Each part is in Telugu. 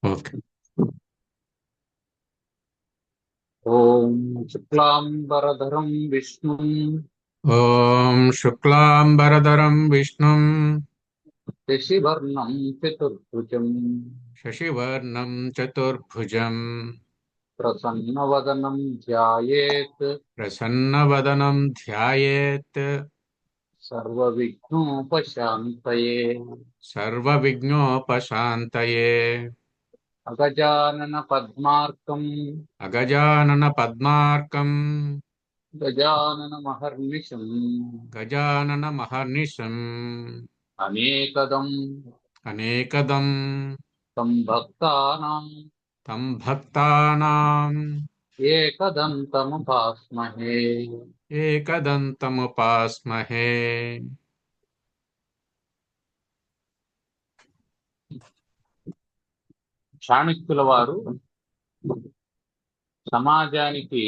ఓకే. ఓం శుక్లాంబరధరం విష్ణుం ఓం శుక్లాంబరధరం విష్ణుం శశివర్ణం చతుర్భుజం శశివర్ణం చతుర్భుజం ప్రసన్నవదనం ధ్యాయేత్ ప్రసన్నవదనం ధ్యాయేత్ సర్వవిఘ్నోపశాంతయే. సర్వవిఘ్నోపశాంతయే. అగజానన పద్మార్కం అగజానన పద్మార్కం గజానన మహర్నిశం గజానన మహర్నిశం అనేకదం అనేకదం తం భక్తానాం తం భక్తానాం ఏకదంతముపాస్మహే. ఏకదంతముపాస్మహే. చాణక్యుల వారు సమాజానికి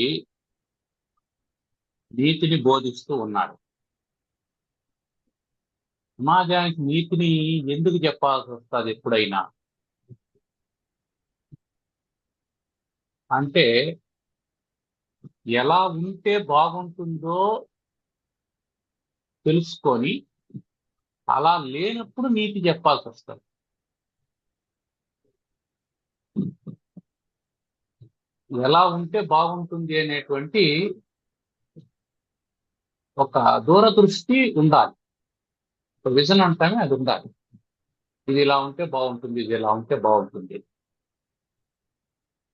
నీతిని బోధిస్తూ ఉన్నాడు. సమాజానికి నీతిని ఎందుకు చెప్పాల్సి వస్తుంది ఎప్పుడైనా అంటే, ఎలా ఉంటే బాగుంటుందో తెలుసుకొని అలా లేనప్పుడు నీతి చెప్పాల్సి వస్తుంది. ఎలా ఉంటే బాగుంటుంది అనేటువంటి ఒక దూరదృష్టి ఉండాలి. ఒక విజన్ అంటామే అది ఉండాలి. ఇది ఇలా ఉంటే బాగుంటుంది, ఇది ఇలా ఉంటే బాగుంటుంది.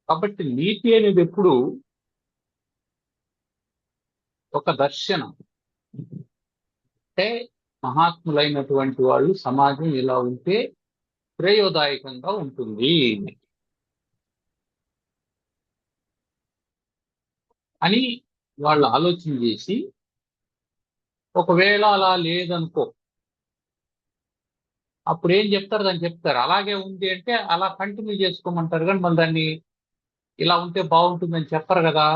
కాబట్టి నీతి అనేది ఎప్పుడు ఒక దర్శనం. అంటే మహాత్ములైనటువంటి వాళ్ళు సమాజం ఇలా ఉంటే శ్రేయోదాయకంగా ఉంటుంది అని వాళ్ళు ఆలోచన చేసి, ఒకవేళ అలా లేదనుకో అప్పుడు ఏం చెప్తారు, దాన్ని చెప్తారు. అలాగే ఉంది అంటే అలా కంటిన్యూ చేసుకోమంటారు, కానీ మళ్ళీ దాన్ని ఇలా ఉంటే బాగుంటుందని చెప్పరు కదా.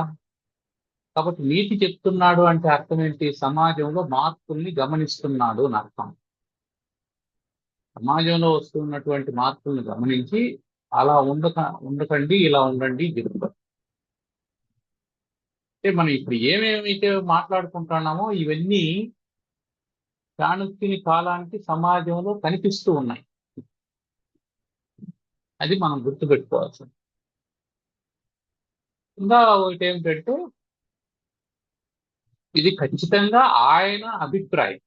కాబట్టి నీతి చెప్తున్నాడు అంటే అర్థం ఏంటి? సమాజంలో మార్పుల్ని గమనిస్తున్నాడు అని అర్థం. సమాజంలో వస్తున్నటువంటి మార్పుల్ని గమనించి అలా ఉండకండి, ఇలా ఉండండి చెప్తారు. అంటే మనం ఇప్పుడు ఏమేమైతే మాట్లాడుకుంటున్నామో ఇవన్నీ చాణక్యుని కాలానికి సమాజంలో కనిపిస్తూ ఉన్నాయి. అది మనం గుర్తుపెట్టుకోవాల్సింది. ఇంకా ఒకటి ఏమిటంటే, ఇది ఖచ్చితంగా ఆయన అభిప్రాయం.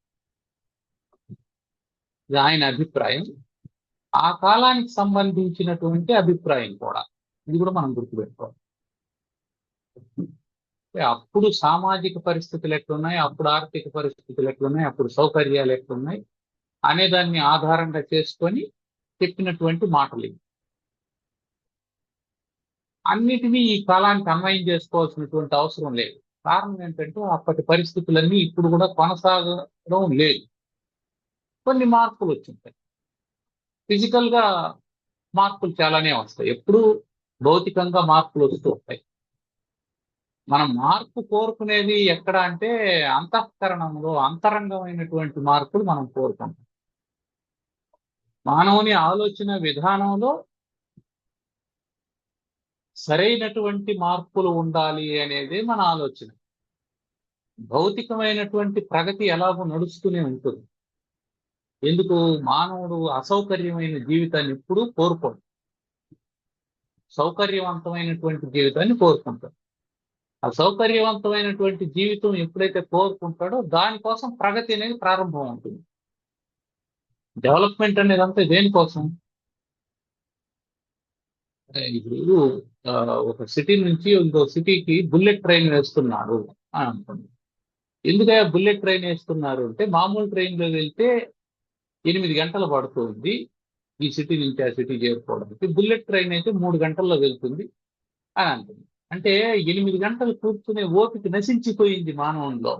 ఇది ఆయన అభిప్రాయం, ఆ కాలానికి సంబంధించినటువంటి అభిప్రాయం కూడా. ఇది కూడా మనం గుర్తుపెట్టుకోవాలి. అప్పుడు సామాజిక పరిస్థితులు ఎట్లున్నాయి, అప్పుడు ఆర్థిక పరిస్థితులు ఎట్లున్నాయి, అప్పుడు సౌకర్యాలు ఎట్లున్నాయి అనే దాన్ని ఆధారంగా చేసుకొని చెప్పినటువంటి మాటలు ఇవి. అన్నిటినీ ఈ కాలానికి అన్వయం చేసుకోవాల్సినటువంటి అవసరం లేదు. కారణం ఏంటంటే అప్పటి పరిస్థితులన్నీ ఇప్పుడు కూడా కొనసాగడం లేదు. కొన్ని మార్పులు వచ్చింటాయి. ఫిజికల్ గా మార్పులు చాలానే వస్తాయి. ఎప్పుడు భౌతికంగా మార్పులు వస్తూ ఉంటాయి. మనం మార్పు కోరుకునేది ఎక్కడ అంటే అంతఃకరణంలో అంతరంగమైనటువంటి మార్పులు మనం కోరుకుంటాం. మానవుని ఆలోచన విధానంలో సరైనటువంటి మార్పులు ఉండాలి అనేది మన ఆలోచన. భౌతికమైనటువంటి ప్రగతి ఎలాగో నడుస్తూనే ఉంటుంది. ఎందుకు? మానవుడు అసౌకర్యమైన జీవితాన్ని ఎప్పుడూ కోరుకోడు, సౌకర్యవంతమైనటువంటి జీవితాన్ని కోరుకుంటాడు. అసౌకర్యవంతమైనటువంటి జీవితం ఎప్పుడైతే కోరుకుంటాడో దానికోసం ప్రగతి అనేది ప్రారంభం అవుతుంది. డెవలప్మెంట్ అనేది అంతా దేనికోసం? ఇప్పుడు ఆ, ఒక సిటీ నుంచి ఇంకో సిటీకి బుల్లెట్ ట్రైన్ వేస్తున్నారు అని అనుకోండి. ఎందుకయ్యా బుల్లెట్ ట్రైన్ వేస్తున్నారు అంటే, మామూలు ట్రైన్లో వెళ్తే 8 గంటలు పడుతుంది ఈ సిటీ నుంచి ఆ సిటీ చేరుకోవడానికి. బుల్లెట్ ట్రైన్ అయితే 3 గంటల్లో వెళ్తుంది అని అంటుంది. అంటే 8 గంటలు కూర్చునే ఓపిక నశించిపోయింది మానవుల్లో.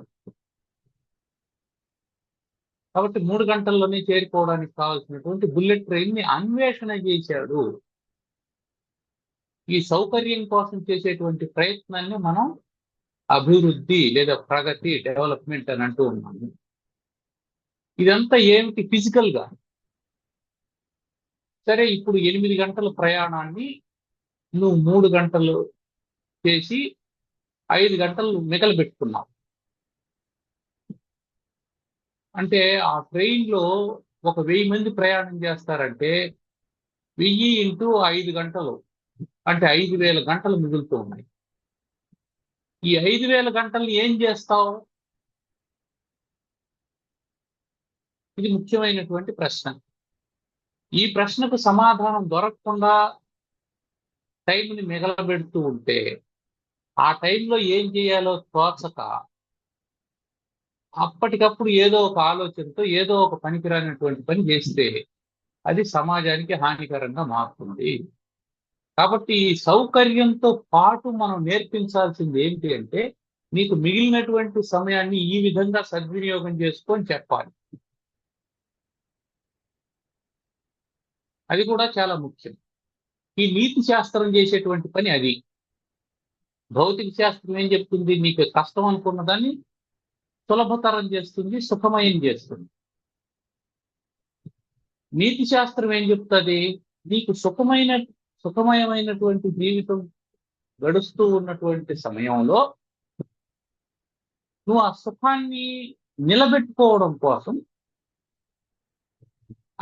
కాబట్టి 3 గంటల్లోనే చేరుకోవడానికి కావాల్సినటువంటి బుల్లెట్ ట్రైన్ ని అన్వేషణ చేశాడు. ఈ సౌకర్యం కోసం చేసేటువంటి ప్రయత్నాన్ని మనం అభివృద్ధి లేదా ప్రగతి, డెవలప్మెంట్ అని అంటూ ఉన్నాము. ఇదంతా ఏమిటి? ఫిజికల్ గా. సరే, ఇప్పుడు 8 గంటల ప్రయాణాన్ని నువ్వు 3 గంటలు చేసి 5 గంటలు మిగలబెట్టుకున్నావు. అంటే ఆ ట్రైన్లో ఒక 1000 మంది ప్రయాణం చేస్తారంటే 1000 ఇంటూ 5 గంటలు అంటే 5000 గంటలు మిగులుతూ ఉన్నాయి. ఈ 5000 గంటలు ఏం చేస్తావు? ఇది ముఖ్యమైనటువంటి ప్రశ్న. ఈ ప్రశ్నకు సమాధానం దొరకకుండా టైంని మిగలబెడుతూ ఉంటే ఆ టైంలో ఏం చేయాలో తోచక అప్పటికప్పుడు ఏదో ఒక ఆలోచనతో ఏదో ఒక పనికిరానటువంటి పని చేస్తే అది సమాజానికి హానికరంగా మారుతుంది. కాబట్టి ఈ సౌకర్యంతో పాటు మనం నేర్పించాల్సింది ఏంటి అంటే, నీకు మిగిలినటువంటి సమయాన్ని ఈ విధంగా సద్వినియోగం చేసుకొని చెప్పాలి. అది కూడా చాలా ముఖ్యం. ఈ నీతి శాస్త్రం చేసేటువంటి పని అది. భౌతిక శాస్త్రం ఏం చెప్తుంది? నీకు కష్టం అనుకున్న దాన్ని సులభతరం చేస్తుంది, సుఖమయం చేస్తుంది. నీతి శాస్త్రం ఏం చెప్తుంది? నీకు సుఖమయమైనటువంటి జీవితం గడుస్తూ ఉన్నటువంటి సమయంలో నువ్వు ఆ సుఖాన్ని నిలబెట్టుకోవడం కోసం,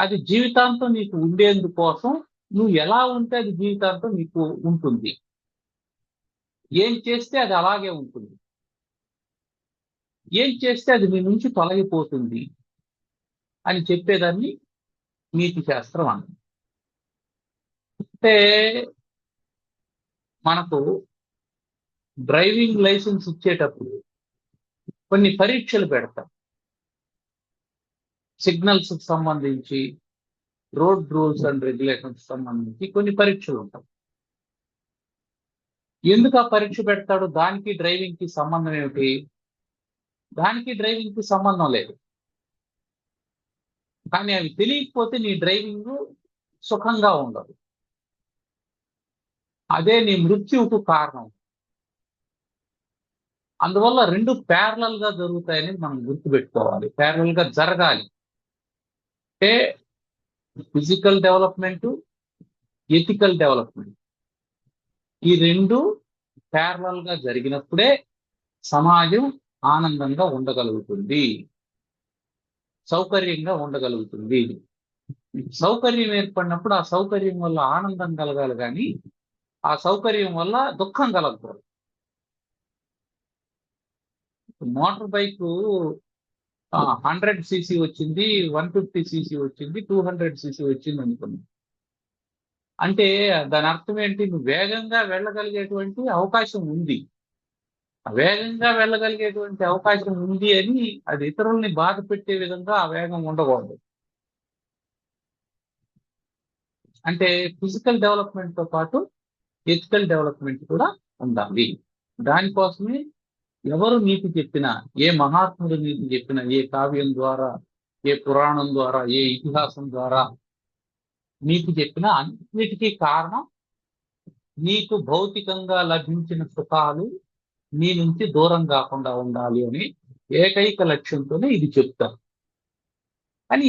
అది జీవితాంతం నీకు ఉండేందుకోసం నువ్వు ఎలా ఉంటే అది జీవితాంతం నీకు ఉంటుంది. ఏం చేస్తే అది అలాగే ఉంటుంది. ఏం చేస్తే అది నీ నుంచి తొలగిపోతుంది అని చెప్పేదాన్ని నీతి శాస్త్రం అన్నది. అంటే మనకు డ్రైవింగ్ లైసెన్స్ ఇచ్చేటప్పుడు కొన్ని పరీక్షలు పెడతాం. సిగ్నల్స్ సంబంధించి, రోడ్ రూల్స్ అండ్ రెగ్యులేషన్స్ సంబంధించి కొన్ని పరీక్షలు ఉంటాయి. ఎందుకు ఆ పరీక్ష పెడతాడు? దానికి డ్రైవింగ్ కి సంబంధం ఏమిటి? దానికి డ్రైవింగ్ కి సంబంధం లేదు. కానీ అవి తెలియకపోతే నీ డ్రైవింగ్ సుఖంగా ఉండదు. అదే నీ మృత్యువుకు కారణం. అందువల్ల రెండు ప్యారలల్ గా జరుగుతాయని మనం గుర్తుపెట్టుకోవాలి. ప్యారలల్ గా జరగాలి. అంటే ఫిజికల్ డెవలప్మెంట్, ఎథికల్ డెవలప్మెంట్, ఈ రెండు ప్యారలల్ గా జరిగినప్పుడే సమాజం ఆనందంగా ఉండగలుగుతుంది, సౌకర్యంగా ఉండగలుగుతుంది. సౌకర్యం ఏర్పడినప్పుడు ఆ సౌకర్యం వల్ల ఆనందం కలగాలి, కానీ ఆ సౌకర్యం వల్ల దుఃఖం కలగకూడదు. మోటార్ బైక్ 100 cc వచ్చింది, 150 cc వచ్చింది, 200 cc వచ్చింది అనుకున్నాం. అంటే దాని అర్థం ఏంటి? నువ్వు వేగంగా వెళ్ళగలిగేటువంటి అవకాశం ఉంది. వేగంగా వెళ్ళగలిగేటువంటి అవకాశం ఉంది అని అది ఇతరుల్ని బాధ పెట్టే విధంగా ఆ వేగం ఉండకూడదు. అంటే ఫిజికల్ డెవలప్మెంట్ తో పాటు ఎథికల్ డెవలప్మెంట్ కూడా ఉండాలి. దానికోసమే ఎవరు నీతి చెప్పినా, ఏ మహాత్ముడు నీతి చెప్పినా, ఏ కావ్యం ద్వారా, ఏ పురాణం ద్వారా, ఏ ఇతిహాసం ద్వారా నీతి చెప్పినా అన్నిటికీ కారణం నీకు భౌతికంగా లభించిన సుఖాలు నీ నుంచి దూరం కాకుండా ఉండాలి అని ఏకైక లక్ష్యంతోనే ఇది చెప్తారు. కానీ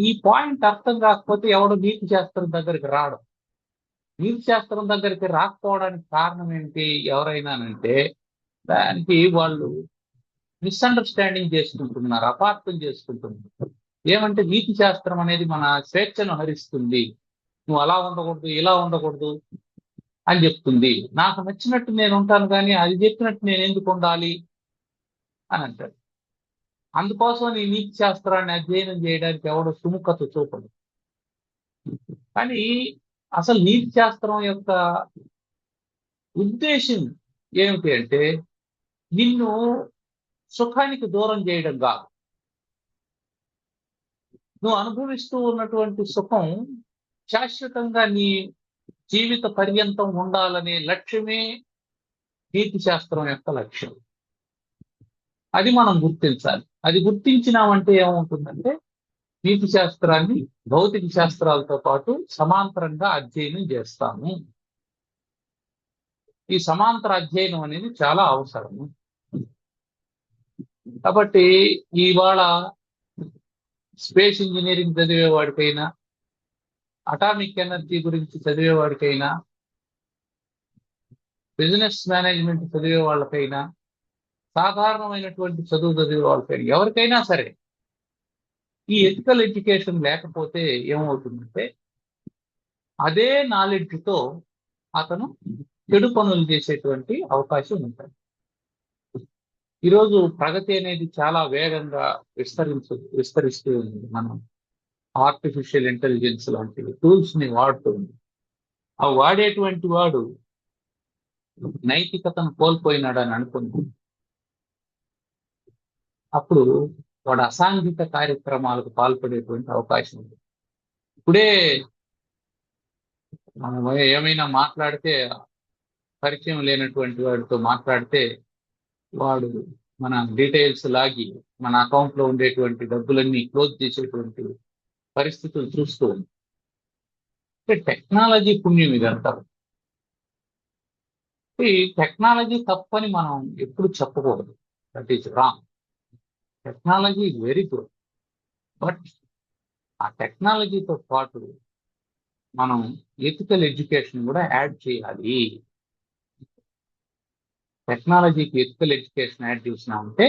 ఈ పాయింట్ అర్థం కాకపోతే ఎవడు నీతి శాస్త్రం దగ్గరికి రావడం. నీతి శాస్త్రం దగ్గరికి రాకపోవడానికి కారణం ఏంటి? ఎవరైనానంటే దానికి వాళ్ళు మిస్అండర్స్టాండింగ్ చేసుకుంటున్నారు, అపార్థం చేసుకుంటున్నారు. ఏమంటే నీతి శాస్త్రం అనేది మన స్వేచ్ఛను హరిస్తుంది, నువ్వు అలా ఉండకూడదు, ఇలా ఉండకూడదు అని చెప్తుంది. నాకు నచ్చినట్టు నేను ఉంటాను, కానీ అది చెప్పినట్టు నేను ఎందుకు ఉండాలి అని అంటాడు. అందుకోసం నీ నీతి శాస్త్రాన్ని అధ్యయనం చేయడానికి ఎవడో సుముఖత చూపడు. కానీ అసలు నీతి శాస్త్రం యొక్క ఉద్దేశం ఏమిటి అంటే నిన్ను సుఖానికి దూరం చేయడం కాదు. నువ్వు అనుభవిస్తూ ఉన్నటువంటి సుఖం శాశ్వతంగా నీ జీవిత పర్యంతం ఉండాలనే లక్ష్యమే నీతి శాస్త్రం యొక్క లక్ష్యం. అది మనం గుర్తించాలి. అది గుర్తించినామంటే ఏమవుతుందంటే నీతి శాస్త్రాన్ని భౌతిక శాస్త్రాలతో పాటు సమాంతరంగా అధ్యయనం చేస్తాము. ఈ సమాంతర అధ్యయనం అనేది చాలా అవసరము. కాబట్టి ఇవాళ స్పేస్ ఇంజనీరింగ్ చదివే వాడికైనా, అటామిక్ ఎనర్జీ గురించి చదివేవాడికైనా, బిజినెస్ మేనేజ్మెంట్ చదివే వాళ్ళకైనా, సాధారణమైనటువంటి చదువు చదివే వాళ్ళకైనా, ఎవరికైనా సరే ఈ ఎథికల్ ఎడ్యుకేషన్ లేకపోతే ఏమవుతుందంటే అదే నాలెడ్జ్తో అతను చెడు పనులు చేసేటువంటి అవకాశం ఉంటుంది. ఈరోజు ప్రగతి అనేది చాలా వేగంగా విస్తరిస్తూ ఉంది. మనం ఆర్టిఫిషియల్ ఇంటెలిజెన్స్ లాంటి టూల్స్ ని వాడుతూ ఉంది. ఆ వాడేటువంటి వాడు నైతికతను కోల్పోయినాడని అనుకుంది, అప్పుడు వాడు అసాంఘిక కార్యక్రమాలకు పాల్పడేటువంటి అవకాశం ఉంది. ఇప్పుడే మనం ఏమైనా మాట్లాడితే, పరిచయం లేనటువంటి వాడితో మాట్లాడితే వాడు మన డీటెయిల్స్ లాగి మన అకౌంట్ లో ఉండేటువంటి డబ్బులన్నీ క్లోజ్ చేసేటువంటి పరిస్థితులు చూస్తూ ఉంది. టెక్నాలజీ పుణ్యం ఇదంతా. ఈ టెక్నాలజీ తప్పని మనం ఎప్పుడు చెప్పకూడదు. That is wrong. Technology is very good, but ఆ టెక్నాలజీతో పాటు మనం ఎథికల్ ఎడ్యుకేషన్ కూడా యాడ్ చేయాలి. టెక్నాలజీకి ఎథికల్ ఎడ్యుకేషన్ యాడ్ చేసినామంటే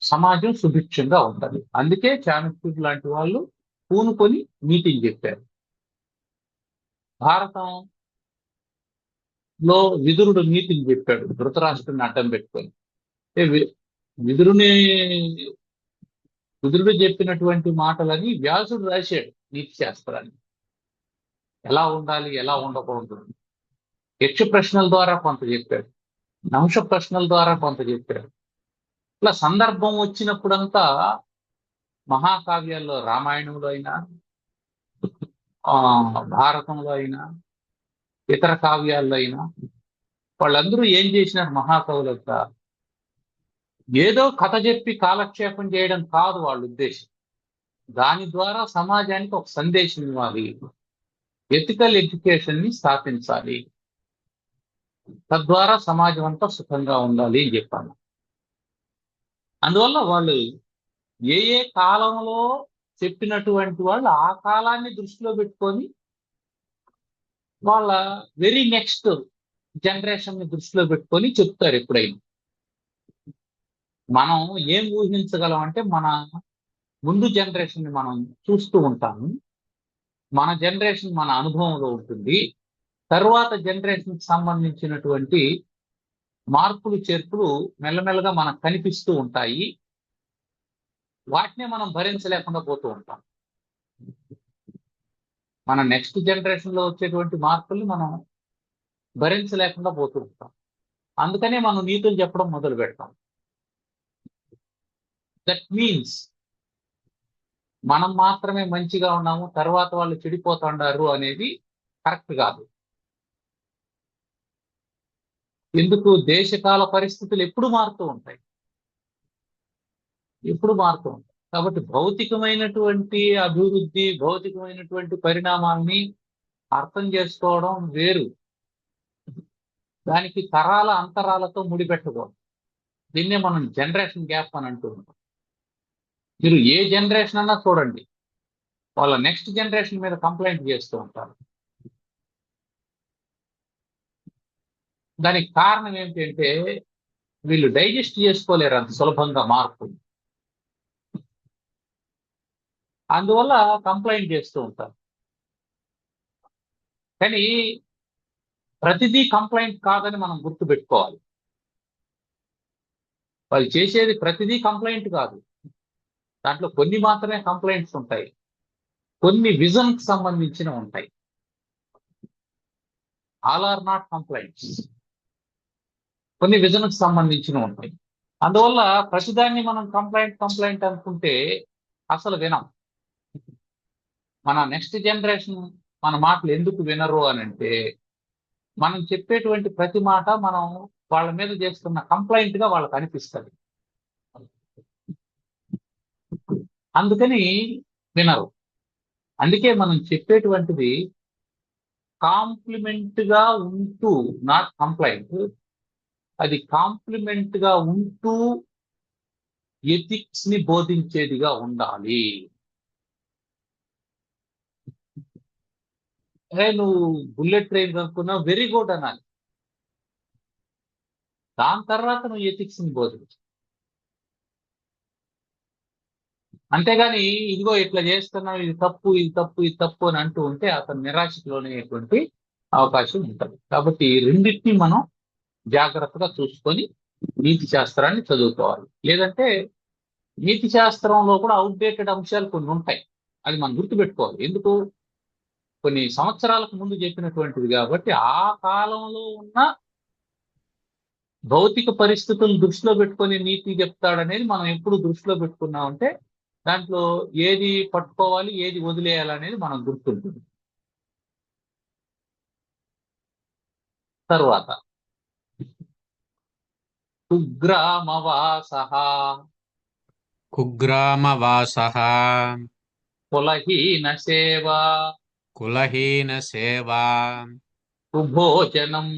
సమాజం సుభిక్షంగా ఉంటుంది. అందుకే చాణక్యుడు లాంటి వాళ్ళు పూనుకొని మీటింగ్ చెప్పారు. భారతంలో విదురుడు మీటింగ్ చెప్పాడు ధృతరాష్ట్రుని అడ్డం పెట్టుకొని. విదురుడు చెప్పినటువంటి మాటలని వ్యాసుడు రాశాడు నీతి శాస్త్రాన్ని. ఎలా ఉండాలి, ఎలా ఉండకూడదు. యక్ష ప్రశ్నల ద్వారా కొంత చెప్పాడు, నంశ ప్రశ్నల ద్వారా కొంత చెప్పాడు. ఇట్లా సందర్భం వచ్చినప్పుడంతా మహాకావ్యాల్లో, రామాయణంలో అయినా, భారతంలో అయినా, ఇతర కావ్యాల్లో అయినా వాళ్ళందరూ ఏం చేసినారు? మహాకవులంతా ఏదో కథ చెప్పి కాలక్షేపం చేయడం కాదు వాళ్ళ ఉద్దేశం. దాని ద్వారా సమాజానికి ఒక సందేశం ఇవ్వాలి, ఎథికల్ ఎడ్యుకేషన్ ని స్థాపించాలి, తద్వారా సమాజం అంతా సుఖంగా ఉండాలి అని చెప్పాను. అందువల్ల వాళ్ళు ఏ ఏ కాలంలో చెప్పినటువంటి వాళ్ళు ఆ కాలాన్ని దృష్టిలో పెట్టుకొని వాళ్ళ వెరీ నెక్స్ట్ జనరేషన్ ని దృష్టిలో పెట్టుకొని చెప్తారు. ఎప్పుడైనా మనం ఏం ఊహించగలం అంటే మన ముందు జనరేషన్ ని మనం చూస్తూ ఉంటాము, మన జనరేషన్ మన అనుభవంలో ఉంటుంది, తరువాత జనరేషన్ కి సంబంధించినటువంటి మార్పులు చేర్పులు మెల్లమెల్లగా మనకు కనిపిస్తూ ఉంటాయి. వాటినే మనం భరించలేకుండా పోతూ ఉంటాం. మన నెక్స్ట్ జనరేషన్ లో వచ్చేటువంటి మార్పుల్ని మనం భరించలేకుండా పోతూ ఉంటాం. అందుకనే మనం నీతులు చెప్పడం మొదలు పెడతాం. దట్ మీన్స్ మనం మాత్రమే మంచిగా ఉన్నాము, తర్వాత వాళ్ళు చెడిపోతుండారు అనేది కరెక్ట్ కాదు. ఎందుకు? దేశకాల పరిస్థితులు ఎప్పుడు మారుతూ ఉంటాయి, ఎప్పుడు మారుతూ ఉంటాయి. కాబట్టి భౌతికమైనటువంటి అభివృద్ధి, భౌతికమైనటువంటి పరిణామాల్ని అర్థం చేసుకోవడం వేరు, దానికి తరాల అంతరాలతో ముడిపెట్టకూడదు. దీన్నే మనం జనరేషన్ గ్యాప్ అని అంటూ ఉంటాం. మీరు ఏ జనరేషన్ అన్నా చూడండి, వాళ్ళ నెక్స్ట్ జనరేషన్ మీద కంప్లైంట్ చేస్తూ ఉంటారు. దానికి కారణం ఏంటంటే వీళ్ళు డైజెస్ట్ చేసుకోలేరు అంత సులభంగా మార్పు, అందువల్ల కంప్లైంట్ చేస్తూ ఉంటారు. కానీ ప్రతిదీ కంప్లైంట్ కాదని మనం గుర్తుపెట్టుకోవాలి. వాళ్ళు చేసేది ప్రతిదీ కంప్లైంట్ కాదు, దాంట్లో కొన్ని మాత్రమే కంప్లైంట్స్ ఉంటాయి, కొన్ని విజన్ కి సంబంధించిన ఉంటాయి. ఆల్ ఆర్ నాట్ కంప్లైంట్స్, కొన్ని విజన్ కి సంబంధించిన ఉంటాయి. అందువల్ల ప్రతిదాన్ని మనం కంప్లైంట్ అనుకుంటే అసలు వినం. మన నెక్స్ట్ జనరేషన్ మన మాటలు ఎందుకు వినరు అని అంటే మనం చెప్పేటువంటి ప్రతి మాట మనం వాళ్ళ మీద చేస్తున్న కంప్లైంట్ గా వాళ్ళకి అనిపిస్తుంది, అందుకని వినరు. అందుకే మనం చెప్పేటువంటిది కాంప్లిమెంట్ గా ఉంటూ, నాట్ కంప్లైంట్, అది కాంప్లిమెంట్ గా ఉంటూ ఎథిక్స్ ని బోధించేదిగా ఉండాలి. నువ్వు బుల్లెట్ ట్రైన్ కనుక్కున్నావు, వెరీ గుడ్ అనాలి. దాని తర్వాత నువ్వు ఎథిక్స్ ని బోధించు. అంతేగాని ఇదిగో ఇట్లా చేస్తున్నావు, ఇది తప్పు, ఇది తప్పు, ఇది తప్పు అని అంటూ ఉంటే అతను నిరాశకు లోనయ్యేటువంటి అవకాశం ఉంటుంది. కాబట్టి ఈ రెండింటినీ మనం జాగ్రత్తగా చూసుకొని నీతి శాస్త్రాన్ని చదువుకోవాలి. లేదంటే నీతి శాస్త్రంలో కూడా అవుట్డేటెడ్ అంశాలు కొన్ని ఉంటాయి, అది మనం గుర్తుపెట్టుకోవాలి. ఎందుకు? కొన్ని సంవత్సరాలకు ముందు చెప్పినటువంటిది కాబట్టి ఆ కాలంలో ఉన్న భౌతిక పరిస్థితులను దృష్టిలో పెట్టుకొని నీతి చెప్తాడనేది మనం ఎప్పుడు దృష్టిలో పెట్టుకున్నామంటే దాంట్లో ఏది పట్టుకోవాలి, ఏది వదిలేయాలనేది మనం గుర్తుంటుంది. తరువాత కుగ్రామవాస కుగ్రామవాసః కులహీన సేవా కులహీనసేవా కుభోజనం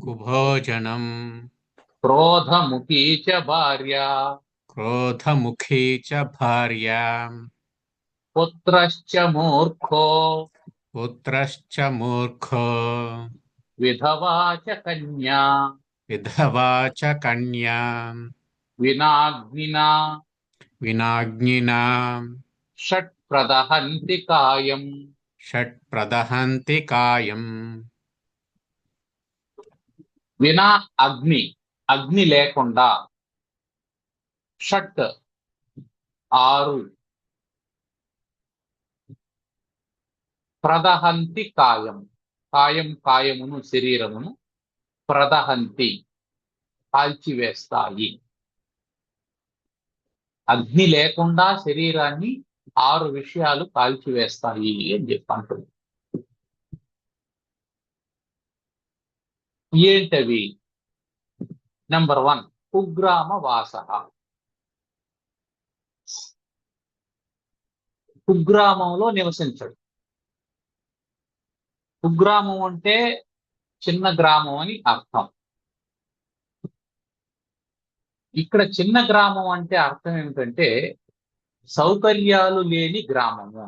కుభోజనం క్రోధముఖీ చ భార్య క్రోధముఖీ చ భార్య పుత్రశ్చ మూర్ఖో పుత్రశ్చ మూర్ఖో విధవా చ కన్యా విధవా చ కన్యా వినాగ్నినా వినాజ్ఞినా షట్ ప్రదహంతి కాయం. షట్ప్రదహంతి కాయం. వినా అగ్ని, అగ్ని లేకుండా. షట్ 6. ప్రదహంతి కాయం, కాయం కాయమును శరీరమును, ప్రదహంతి కాల్చివేస్తాయి. అగ్ని లేకుండా శరీరాన్ని 6 విషయాలు కాల్చివేస్తాయి అని చెప్పి అంటుంది. ఏంటవి? నెంబర్ 1 కుగ్రామ వాస. కుగ్రామంలో నివసించడు. కుగ్రామం అంటే చిన్న గ్రామం అని అర్థం. ఇక్కడ చిన్న గ్రామం అంటే అర్థం ఏమిటంటే సౌకర్యాలు లేని గ్రామము.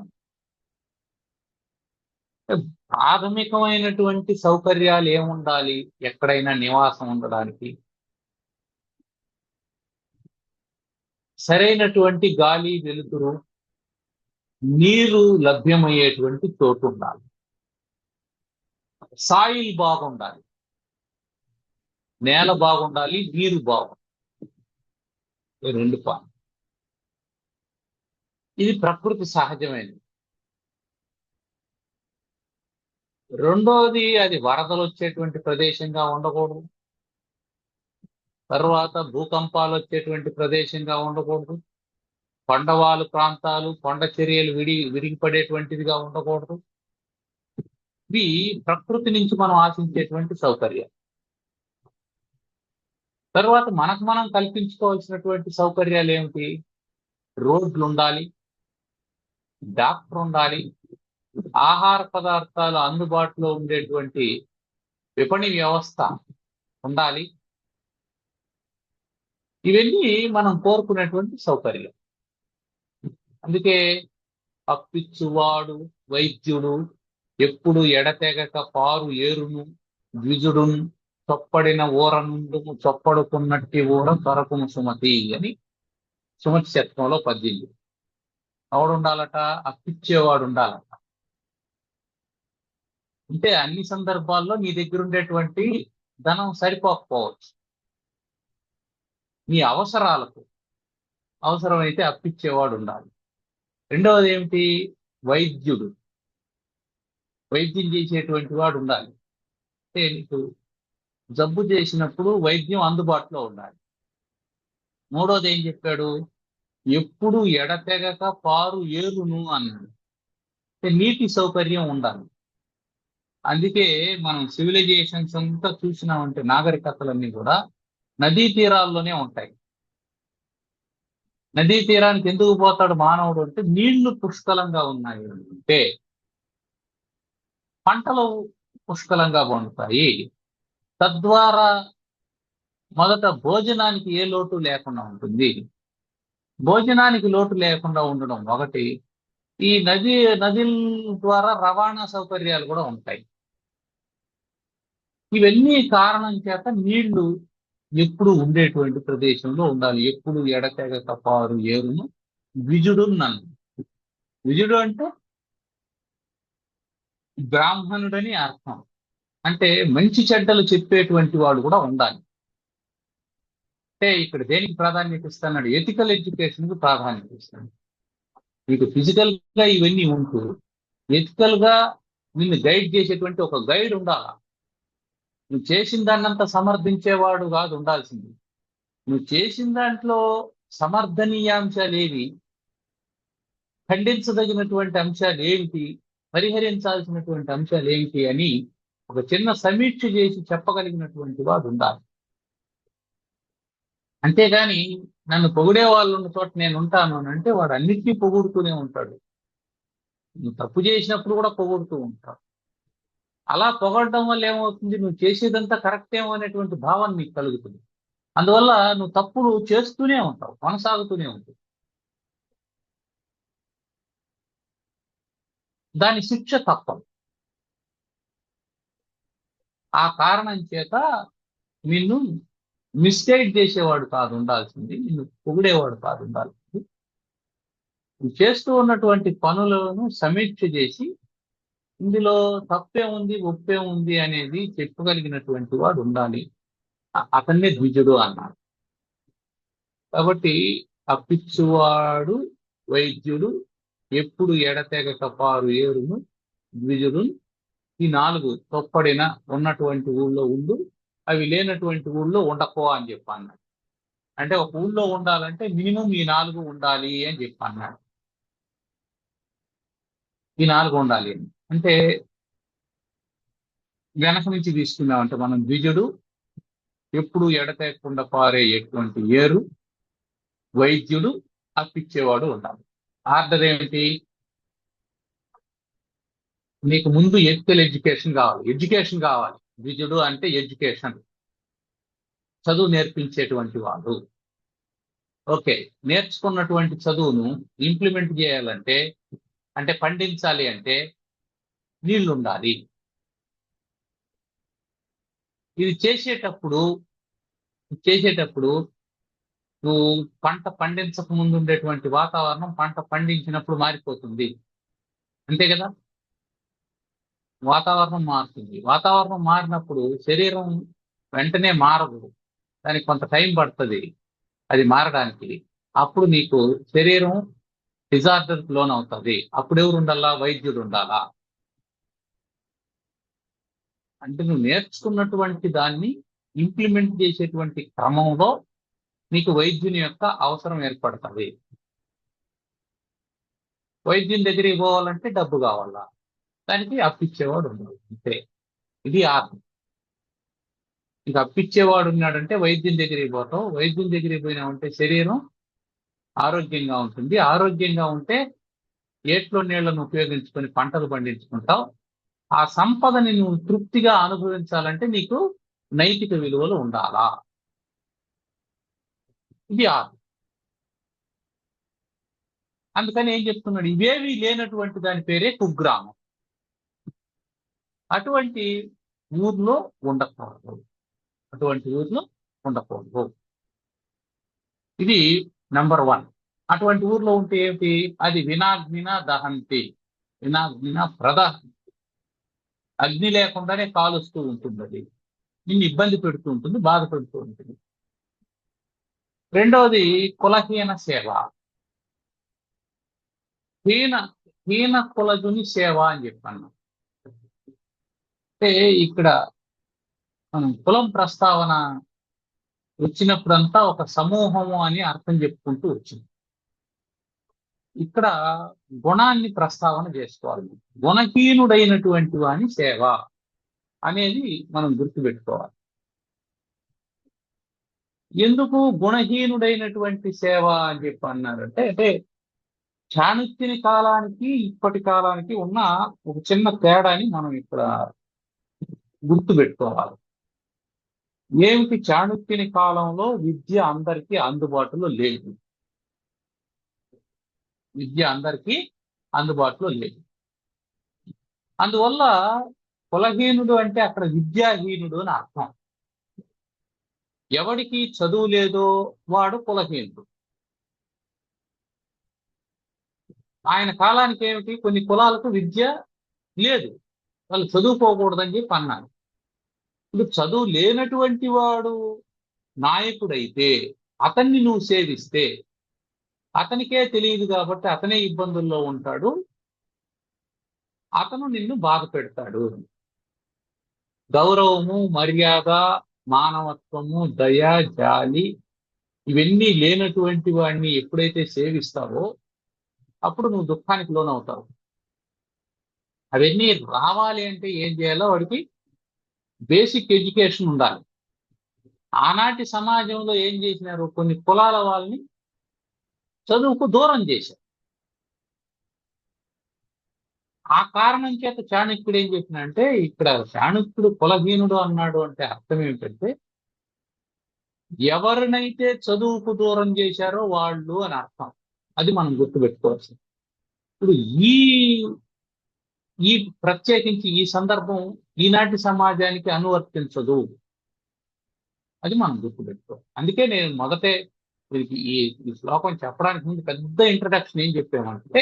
ప్రాథమికమైనటువంటి సౌకర్యాలు ఏముండాలి ఎక్కడైనా నివాసం ఉండడానికి? సరైనటువంటి గాలి, వెలుతురు, నీరు లభ్యమయ్యేటువంటి చోటు ఉండాలి. సాయిల్ బాగుండాలి, నేల బాగుండాలి, నీరు బాగుండాలి. 2 పాయింట్. ఇది ప్రకృతి సహజమైనది. రెండోది, అది వరదలు వచ్చేటువంటి ప్రదేశంగా ఉండకూడదు. తర్వాత భూకంపాలు వచ్చేటువంటి ప్రదేశంగా ఉండకూడదు. కొండవాలు ప్రాంతాలు, కొండ చర్యలు విరిగిపడేటువంటిదిగా ఉండకూడదు. ఇవి ప్రకృతి నుంచి మనం ఆశించేటువంటి సౌకర్యాలు. తర్వాత మనకు మనం కల్పించుకోవాల్సినటువంటి సౌకర్యాలు ఏమిటి? రోడ్లు ఉండాలి, డాక్టర్ ఉండాలి, ఆహార పదార్థాలు అందుబాటులో ఉండేటువంటి విపణి వ్యవస్థ ఉండాలి. ఇవన్నీ మనం కోరుకునేటువంటి సౌకర్యం. అందుకే అప్పిచ్చువాడు వైద్యుడు ఎప్పుడు ఎడతెగక పారు ఏరును ద్విజుడును చొప్పడిన ఊర నుండు చొప్పడుకున్నట్టి ఊర తొరకుము సుమతి అని సుమతి శతకంలో 18. ఎవడుండాలట? అప్పిచ్చేవాడు ఉండాలట. అంటే అన్ని సందర్భాల్లో నీ దగ్గర ఉండేటువంటి ధనం సరిపోకపోవచ్చు. నీ అవసరాలకు అవసరమైతే అప్పిచ్చేవాడు ఉండాలి. రెండవది ఏమిటి? వైద్యుడు, వైద్యం చేసేటువంటి వాడు ఉండాలి. అంటే నీకు జబ్బు చేసినప్పుడు వైద్యం అందుబాటులో ఉండాలి. మూడోది ఏం చెప్పాడు? ఎప్పుడు ఎడతెగక పారు ఏరును అన్నాడు. అంటే నీటి సౌకర్యం ఉండాలి. అందుకే మనం సివిలైజేషన్స్ అంతా చూసినామంటే నాగరికతలన్నీ కూడా నదీ తీరాల్లోనే ఉంటాయి. నదీ తీరానికి ఎందుకు పోతాడు మానవుడు అంటే నీళ్లు పుష్కలంగా ఉన్నాయి అంటే పంటలు పుష్కలంగా పండుతాయి. తద్వారా మొదట భోజనానికి ఏ లోటు లేకుండా ఉంటుంది. భోజనానికి లోటు లేకుండా ఉండడం ఒకటి. ఈ నదుల ద్వారా రవాణా సౌకర్యాలు కూడా ఉంటాయి. ఇవన్నీ కారణం చేత నీళ్లు ఎప్పుడు ఉండేటువంటి ప్రదేశంలో ఉండాలి. ఎప్పుడు ఎడతెగక పారు ఏరును విజుడు నన్ను. విజుడు అంటే బ్రాహ్మణుడని అర్థం. అంటే మంచి చెడ్డలు చెప్పేటువంటి వాడు కూడా ఉండాలి. అంటే ఇక్కడ దేనికి ప్రాధాన్యత ఇస్తున్నాడు? ఎథికల్ ఎడ్యుకేషన్ కు ప్రాధాన్యత ఇస్తున్నాడు. మీకు ఫిజికల్ గా ఇవన్నీ ఉంటూ ఎథికల్ గా నిన్ను గైడ్ చేసేటువంటి ఒక గైడ్ ఉండాలా. నువ్వు చేసిన దాన్నంతా సమర్థించేవాడు కాదు ఉండాల్సింది. నువ్వు చేసిన దాంట్లో సమర్థనీయాంశాలు ఏవి, ఖండించదగినటువంటి అంశాలు ఏమిటి, పరిహరించాల్సినటువంటి అంశాలు ఏమిటి అని ఒక చిన్న సమీక్ష చేసి చెప్పగలిగినటువంటి వాడు ఉండాలి. అంతేగాని నన్ను పొగిడే వాళ్ళు ఉన్న చోట నేను ఉంటాను అని అంటే వాడు అన్నిటినీ పొగుడుతూనే ఉంటాడు. నువ్వు తప్పు చేసినప్పుడు కూడా పొగుడుతూ ఉంటావు. అలా పొగడడం వల్ల ఏమవుతుంది? నువ్వు చేసేదంతా కరెక్ట్ ఏమో అనేటువంటి భావన నీకు కలుగుతుంది. అందువల్ల నువ్వు తప్పులు చేస్తూనే ఉంటావు, కొనసాగుతూనే ఉంటావు. దాని శిక్ష తప్పదు. ఆ కారణం చేత నిన్ను మిస్గైడ్ చేసేవాడు కాదు ఉండాల్సింది, నిన్ను పొగిడేవాడు కాదు ఉండాల్సింది. నువ్వు చేస్తూ ఉన్నటువంటి పనులను సమీక్ష చేసి ఇందులో తప్పే ఉంది ఒప్పే ఉంది అనేది చెప్పగలిగినటువంటి వాడు ఉండాలి. అతన్నే ద్విజుడు అన్నాడు. కాబట్టి అప్పిచ్చువాడు వైద్యుడు ఎప్పుడు ఎడతెగక పారు ఏరును ద్విజుడు. ఈ 4 తొప్పడిన ఉన్నటువంటి ఊళ్ళో ఉండు, అవి లేనటువంటి ఊళ్ళో ఉండకో అని చెప్పి అన్నాడు. అంటే ఒక ఊళ్ళో ఉండాలంటే మినిమం ఈ 4 ఉండాలి అని చెప్పి అన్నాడు. ఈ 4 ఉండాలి అని అంటే వెనక నుంచి తీసుకున్నామంటే మనం ద్విజుడు, ఎప్పుడు ఎడతెగకుండా పారేటువంటి ఏరు, వైద్యుడు, అప్పిచ్చేవాడు ఉండాలి. ఆర్డర్ ఏమిటి? నీకు ముందు ఎథికల్ ఎడ్యుకేషన్ కావాలి. ద్విజుడు అంటే ఎడ్యుకేషన్, చదువు నేర్పించేటువంటి వాడు. ఓకే, నేర్చుకున్నటువంటి చదువును ఇంప్లిమెంట్ చేయాలంటే, అంటే పండించాలి అంటే నీళ్లు ఉండాలి. ఇది చేసేటప్పుడు నువ్వు పంట పండించక ముందు ఉండేటువంటి వాతావరణం పంట పండించినప్పుడు మారిపోతుంది. అంతే కదా? వాతావరణం మారుతుంది. వాతావరణం మారినప్పుడు శరీరం వెంటనే మారదు, దానికి కొంత టైం పడుతుంది అది మారడానికి. అప్పుడు నీకు శరీరం డిజార్డర్కి లోన్ అవుతుంది. అప్పుడు ఎవరు ఉండాలా? వైద్యుడు ఉండాలా. అంటే నువ్వు నేర్చుకున్నటువంటి దాన్ని ఇంప్లిమెంట్ చేసేటువంటి క్రమంలో నీకు వైద్యుని యొక్క అవసరం ఏర్పడుతుంది. వైద్యుని దగ్గరికి పోవాలంటే డబ్బు కావాలా, దానికి అప్పిచ్చేవాడు ఉన్నాడు. అంతే, ఇది ఆత్మ. ఇక అప్పిచ్చేవాడు ఉన్నాడంటే వైద్యుని దగ్గరికి పోతావు. వైద్యుని దగ్గరికి పోయినామంటే శరీరం ఆరోగ్యంగా ఉంటుంది. ఆరోగ్యంగా ఉంటే ఏట్లో నీళ్లను ఉపయోగించుకొని పంటలు పండించుకుంటావు. ఆ సంపదని నువ్వు తృప్తిగా అనుభవించాలంటే నీకు నైతిక విలువలు ఉండాలా. ఇది ఆత్మ. అందుకని ఏం చెప్తున్నాడు? ఇవేవి లేనటువంటి దాని పేరే కుగ్రామం. అటువంటి ఊర్లో ఉండకూడదు. ఇది నంబర్ 1. అటువంటి ఊర్లో ఉంటే ఏమిటి? అది వినాగ్నిన దహంతి. వినాగ్నిన అగ్ని లేకుండానే కాలుస్తూ ఉంటుంది. అది నిన్ను ఇబ్బంది పెడుతూ ఉంటుంది, బాధ పెడుతూ ఉంటుంది. రెండవది కులహీన సేవ. హీన కులజుని సేవ అని చెప్పాను. అంటే ఇక్కడ మనం కులం ప్రస్తావన వచ్చినప్పుడంతా ఒక సమూహము అని అర్థం చెప్పుకుంటూ వచ్చింది. ఇక్కడ గుణాన్ని ప్రస్తావన చేసుకోవాలి. గుణహీనుడైనటువంటి వాని సేవ అనేది మనం గుర్తుపెట్టుకోవాలి. ఎందుకు గుణహీనుడైనటువంటి సేవ అని చెప్పి అన్నారంటే, అంటే చాణక్యుని కాలానికి ఇప్పటి కాలానికి ఉన్న ఒక చిన్న తేడాని మనం ఇక్కడ గుర్తుపెట్టుకోవాలి. ఏమిటి? చాణక్యుని కాలంలో విద్య అందరికీ అందుబాటులో లేదు. విద్య అందరికీ అందుబాటులో లేదు. అందువల్ల కులహీనుడు అంటే అక్కడ విద్యాహీనుడు అని అర్థం. ఎవడికి చదువు లేదో వాడు కులహీనుడు. ఆయన కాలానికి ఏమిటి, కొన్ని కులాలకు విద్య లేదు, వాళ్ళు చదువుకోకూడదని చెప్పి అన్నారు. ఇప్పుడు చదువు లేనటువంటి వాడు నాయకుడైతే అతన్ని నువ్వు సేవిస్తే అతనికే తెలియదు కాబట్టి అతనే ఇబ్బందుల్లో ఉంటాడు, అతను నిన్ను బాధ పెడతాడు. గౌరవము, మర్యాద, మానవత్వము, దయ, జాలి ఇవన్నీ లేనటువంటి వాడిని ఎప్పుడైతే సేవిస్తావో అప్పుడు నువ్వు దుఃఖానికి లోనవుతావు. అవన్నీ రావాలి అంటే ఏం చేయాలో వాడికి బేసిక్ ఎడ్యుకేషన్ ఉండాలి. ఆనాటి సమాజంలో ఏం చేసినారు, కొన్ని కులాల వాళ్ళని చదువుకు దూరం చేశారు. ఆ కారణం చేత చాణక్యుడు ఏం చెప్పినంటే, ఇక్కడ చాణక్యుడు కులహీనుడు అన్నాడు అంటే అర్థం ఏమిటంటే, ఎవరినైతే చదువుకు దూరం చేశారో వాళ్ళు అని అర్థం. అది మనం గుర్తుపెట్టుకోవాల్సింది. ఇప్పుడు ఈ ఈ ప్రత్యేకించి ఈ సందర్భం ఈనాటి సమాజానికి అనువర్తించదు, అది మనం గుర్తుపెట్టుకోవాలి. అందుకే నేను మొదటే ఈ ఈ శ్లోకం చెప్పడానికి ముందు పెద్ద ఇంట్రడక్షన్ ఏం చెప్పామంటే,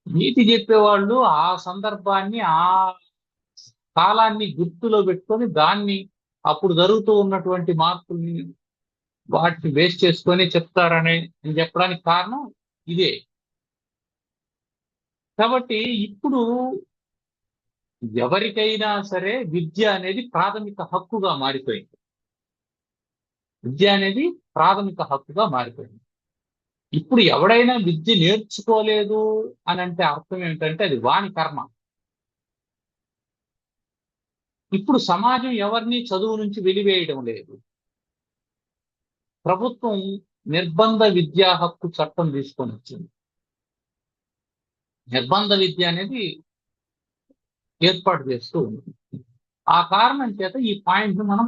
నీతి చెప్పేవాళ్ళు ఆ సందర్భాన్ని, ఆ కాలాన్ని గుర్తులో పెట్టుకొని దాన్ని అప్పుడు జరుగుతూ ఉన్నటువంటి మార్పుల్ని వాటిని బేస్ చేసుకొని చెప్తారని నేను చెప్పడానికి కారణం ఇదే. కాబట్టి ఇప్పుడు ఎవరికైనా సరే విద్య అనేది ప్రాథమిక హక్కుగా మారిపోయింది. విద్య అనేది ప్రాథమిక హక్కుగా మారిపోయింది. ఇప్పుడు ఎవడైనా విద్య నేర్చుకోలేదు అని అంటే అర్థం ఏమిటంటే అది వాని కర్మ. ఇప్పుడు సమాజం ఎవరిని చదువు నుంచి వెలివేయడం లేదు. ప్రభుత్వం నిర్బంధ విద్యా హక్కు చట్టం తీసుకొని వచ్చింది. నిర్బంధ విద్య అనేది ఏర్పాటు చేస్తూ ఉంది. ఆ కారణం చేత ఈ పాయింట్ ని మనం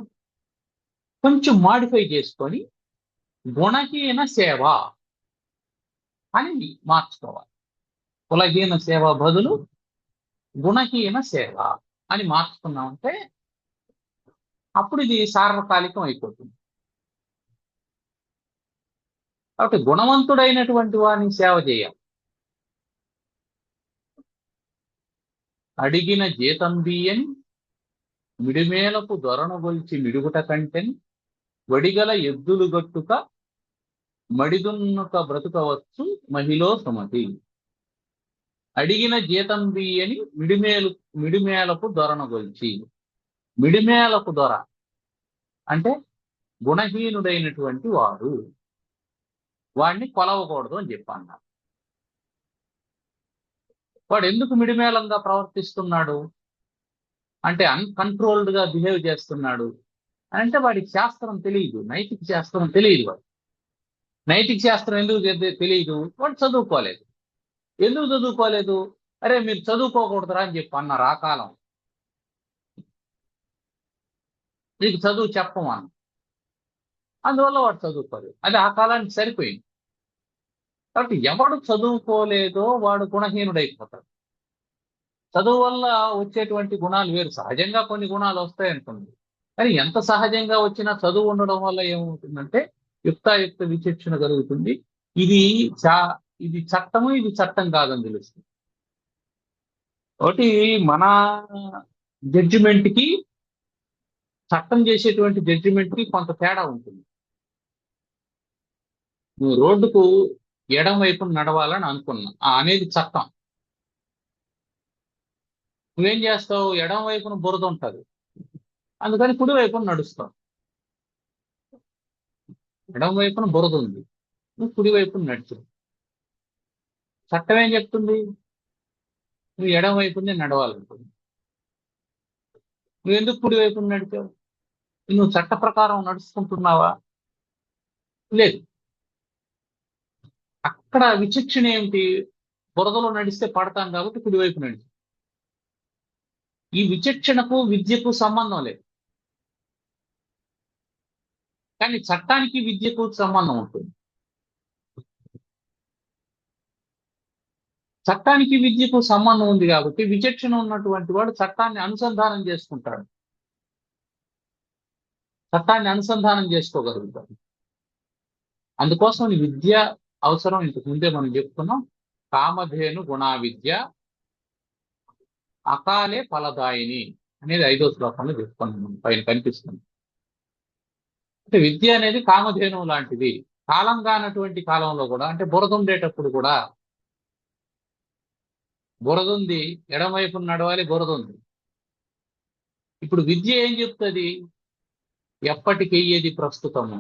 కొంచెం మాడిఫై చేసుకొని గుణహీన సేవ అని మార్చుకోవాలి. కులహీన సేవ బదులు గుణహీన సేవ అని మార్చుకున్నామంటే అప్పుడు ఇది సార్వకాలికం అయిపోతుంది. కాబట్టి గుణవంతుడైనటువంటి వారిని సేవ చేయాలి. అడిగిన జీతంబియని మిడిమేలకు దొరను గొల్చి మిడుగుట కంటెని వడిగల ఎద్దులు గట్టుక మడిదున్నుక బ్రతుకవచ్చు మహిళో సుమతి. అడిగిన జీతంబియని మిడిమేలకు దొరను గొల్చి. మిడిమేలకు దొర అంటే గుణహీనుడైనటువంటి వాడు, వాడిని కొలవకూడదు అని చెప్పన్నారు. వాడు ఎందుకు మిడిమేళంగా ప్రవర్తిస్తున్నాడు అంటే, అన్కంట్రోల్డ్ గా బిహేవ్ చేస్తున్నాడు అంటే వాడికి శాస్త్రం తెలియదు, నైతిక శాస్త్రం తెలియదు. వాడు నైతిక శాస్త్రం ఎందుకు తెలియదు, వాడు చదువుకోలేదు. ఎందుకు చదువుకోలేదు, అరే మీరు చదువుకోకూడదురా అని చెప్పి అన్నారు ఆ కాలం. నీకు చదువు చెప్పమని, అందువల్ల వాడు చదువుకోలేదు. అది ఆ కాలానికి సరిపోయింది. కాబట్టి ఎవడు చదువుకోలేదో వాడు గుణహీనుడైపోతాడు. చదువు వల్ల వచ్చేటువంటి గుణాలు వేరు. సహజంగా కొన్ని గుణాలు వస్తాయనుకోండి, కానీ ఎంత సహజంగా వచ్చినా చదువు ఉండడం వల్ల ఏమవుతుందంటే యుక్తాయుక్త విచక్షణ కలుగుతుంది. ఇది ఇది చట్టము, ఇది చట్టం కాదని తెలుస్తుంది. ఒకటి మన జడ్జిమెంట్ కి చట్టం చేసేటువంటి జడ్జిమెంట్ కి కొంత తేడా ఉంటుంది. నువ్వు రోడ్డుకు ఎడం వైపున నడవాలని అనుకున్నా అనేది చట్టం. నువ్వేం చేస్తావు, ఎడం వైపున బురద ఉంటుంది, అందుకని కుడి వైపున నడుస్తావు. ఎడం వైపున బురద ఉంది, నువ్వు కుడి వైపున నడుచు. చట్టం ఏం చెప్తుంది, నువ్వు ఎడం వైపునే నడవాలనుకుంది. నువ్వు ఎందుకు కుడి వైపున నడిచావు, నువ్వు చట్ట ప్రకారం నడుచుకుంటున్నావా, లేదు. అక్కడ విచక్షణ ఏమిటి, బురదలో నడిస్తే పడతాం కాబట్టి కుడివైపు నడిచి. ఈ విచక్షణకు విద్యకు సంబంధం లేదు, కానీ చట్టానికి విద్యకు సంబంధం ఉంటుంది. చట్టానికి విద్యకు సంబంధం ఉంది కాబట్టి విచక్షణ ఉన్నటువంటి వాడు చట్టాన్ని అనుసంధానం చేసుకుంటాడు, చట్టాన్ని అనుసంధానం చేసుకోగలుగుతాడు. అందుకోసం ఈ విద్య అవసరం. ఇంతకు ముందే మనం చెప్పుకున్నాం, కామధేను గుణా విద్య అకాలే ఫలదాయిని అనేది 5వ శ్లోకంలో చెప్పుకున్నాం, మనం పైన కనిపిస్తుంది. అంటే విద్య అనేది కామధేనువు లాంటిది. కాలం కానటువంటి కాలంలో కూడా, అంటే బురద ఉండేటప్పుడు కూడా, బురద ఉంది, ఎడమవైపున నడవాలి, బురద ఉంది. ఇప్పుడు విద్య ఏం చెప్తుంది? ఎప్పటికెయ్యేది ప్రస్తుతము,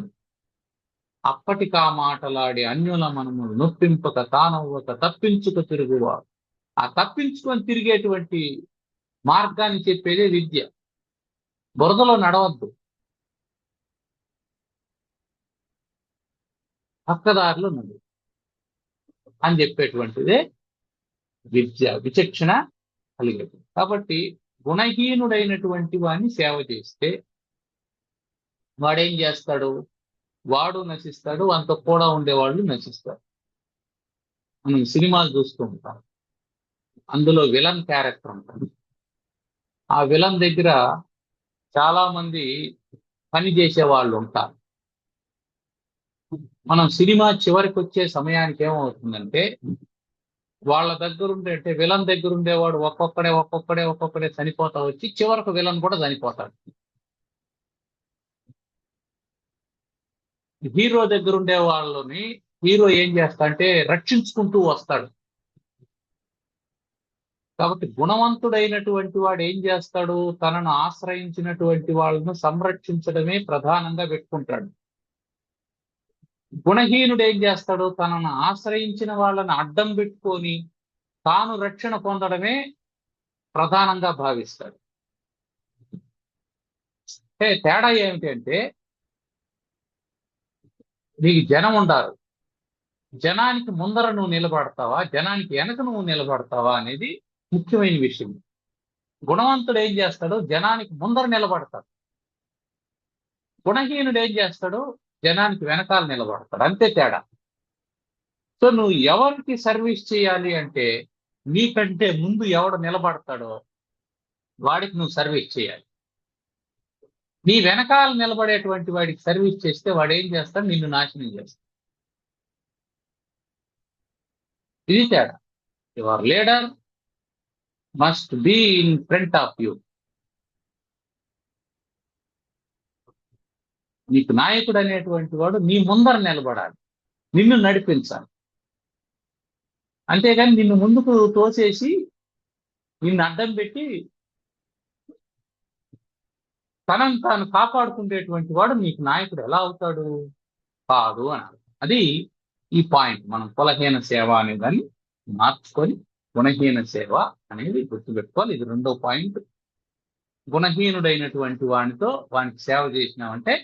అప్పటికా మాటలాడి అన్యుల మనము నొప్పింపక తానవ్వక తప్పించుక తిరుగువాడు. ఆ తప్పించుకొని తిరిగేటువంటి మార్గాన్ని చెప్పేదే విద్య. బురదలో నడవద్దు, పక్కదారిలో నడు అని చెప్పేటువంటిదే విద్య, విచక్షణ కలిగేది. కాబట్టి గుణహీనుడైనటువంటి వాడిని సేవ చేస్తే వాడేం చేస్తాడు? వాడు నశిస్తాడు, అంత కూడా ఉండేవాళ్ళు నశిస్తారు. మనం సినిమాలు చూస్తూ ఉంటాం, అందులో విలన్ క్యారెక్టర్ ఉంటుంది. ఆ విలన్ దగ్గర చాలా మంది పని చేసే వాళ్ళు ఉంటారు. మనం సినిమా చివరికి వచ్చే సమయానికి ఏమవుతుందంటే, వాళ్ళ దగ్గరుండే, అంటే విలన్ దగ్గర ఉండేవాడు ఒక్కొక్కడే చనిపోతా వచ్చి చివరకు విలన్ కూడా చనిపోతాడు. హీరో దగ్గర ఉండే వాళ్ళని హీరో ఏం చేస్తా అంటే రక్షించుకుంటూ వస్తాడు. కాబట్టి గుణవంతుడైనటువంటి వాడు ఏం చేస్తాడు? తనను ఆశ్రయించినటువంటి వాళ్ళను సంరక్షించడమే ప్రధానంగా పెట్టుకుంటాడు. గుణహీనుడు ఏం చేస్తాడు? తనను ఆశ్రయించిన వాళ్ళని అడ్డం పెట్టుకొని తాను రక్షణ పొందడమే ప్రధానంగా భావిస్తాడు. అంటే తేడా ఏమిటి అంటే, నీకు జనం ఉండారు, జనానికి ముందర నువ్వు నిలబడతావా, జనానికి వెనక నువ్వు నిలబడతావా అనేది ముఖ్యమైన విషయం. గుణవంతుడు ఏం చేస్తాడు? జనానికి ముందర నిలబడతాడు. గుణహీనుడు ఏం చేస్తాడు? జనానికి వెనకాల నిలబడతాడు. అంతే తేడా. సో నువ్వు ఎవరికి సర్వీస్ చేయాలి అంటే, నీకంటే ముందు ఎవడు నిలబడతాడో వాడికి నువ్వు సర్వీస్ చేయాలి. నీ వెనకాల నిలబడేటువంటి వాడికి సర్వీస్ చేస్తే వాడు ఏం చేస్తాడు? నిన్ను నాశనం చేస్తాడు. ఇది తేడా. Your leader must be in front of you. నీకు నాయకుడు అనేటువంటి వాడు నీ ముందర నిలబడాలి, నిన్ను నడిపించాలి. అంతేగాని నిన్ను ముందుకు తోసేసి నిన్ను అడ్డం పెట్టి తనను తాను కాపాడుకునేటువంటి వాడు నీకు నాయకుడు ఎలా అవుతాడు? కాదు అన్నారు. అది ఈ పాయింట్. మనం కులహీన సేవ అనే దాన్ని మార్చుకొని గుణహీన సేవ అనేది గుర్తుపెట్టుకోవాలి. ఇది 2వ పాయింట్. గుణహీనుడైనటువంటి వానికి సేవ చేసినామంటే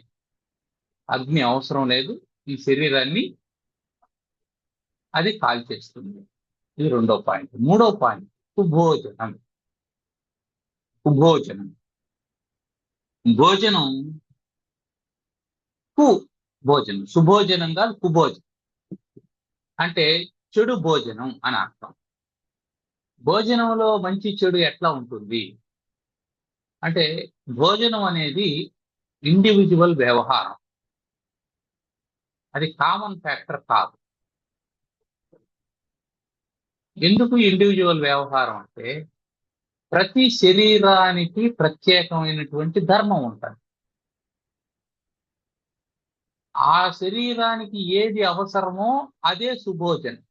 అగ్ని అవసరం లేదు, ఈ శరీరాన్ని అది కాల్చేస్తుంది. ఇది 2వ పాయింట్. 3వ పాయింట్ కుభోజనం. కుభోజనం, భోజనం, భోజనం, సుభోజనం కాదు, కుభోజనం అంటే చెడు భోజనం అని అర్థం. భోజనంలో మంచి చెడు ఎట్లా ఉంటుంది అంటే, భోజనం అనేది ఇండివిజువల్ వ్యవహారం, అది కామన్ ఫ్యాక్టర్ కాదు. ఎందుకు ఇండివిజువల్ వ్యవహారం అంటే, ప్రతి శరీరానికి ప్రత్యేకమైనటువంటి ధర్మం ఉంటుంది. ఆ శరీరానికి ఏది అవసరమో అదే సుభోజనం.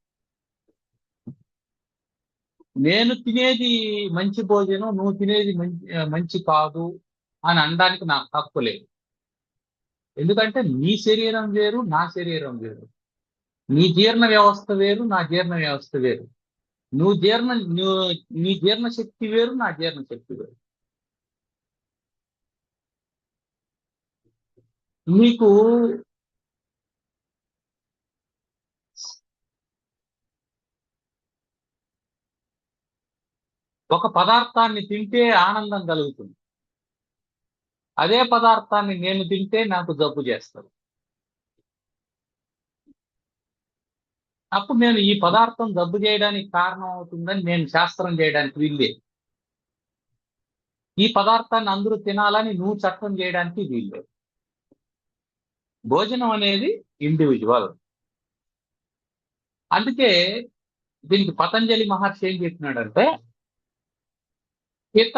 నేను తినేది మంచి భోజనం, నువ్వు తినేది మంచి కాదు అని అనడానికి నాకు హక్కు లేదు. ఎందుకంటే నీ శరీరం వేరు, నా శరీరం వేరు. నీ జీర్ణ వ్యవస్థ వేరు, నా జీర్ణ వ్యవస్థ వేరు. నీ జీర్ణ శక్తి వేరు, నా జీర్ణ శక్తి వేరు. నీకు ఒక పదార్థాన్ని తింటే ఆనందం కలుగుతుంది, అదే పదార్థాన్ని నేను తింటే నాకు జబ్బు చేస్తుంది. అప్పుడు నేను ఈ పదార్థం జబ్బు చేయడానికి కారణం అవుతుందని నేను శాస్త్రం చేయడానికి వీల్లేదు. ఈ పదార్థాన్ని అందరూ తినాలని నువ్వు చట్టం చేయడానికి వీల్లేదు. భోజనం అనేది ఇండివిజువల్. అందుకే దీనికి పతంజలి మహర్షి ఏం చెప్పినాడంటే, హిత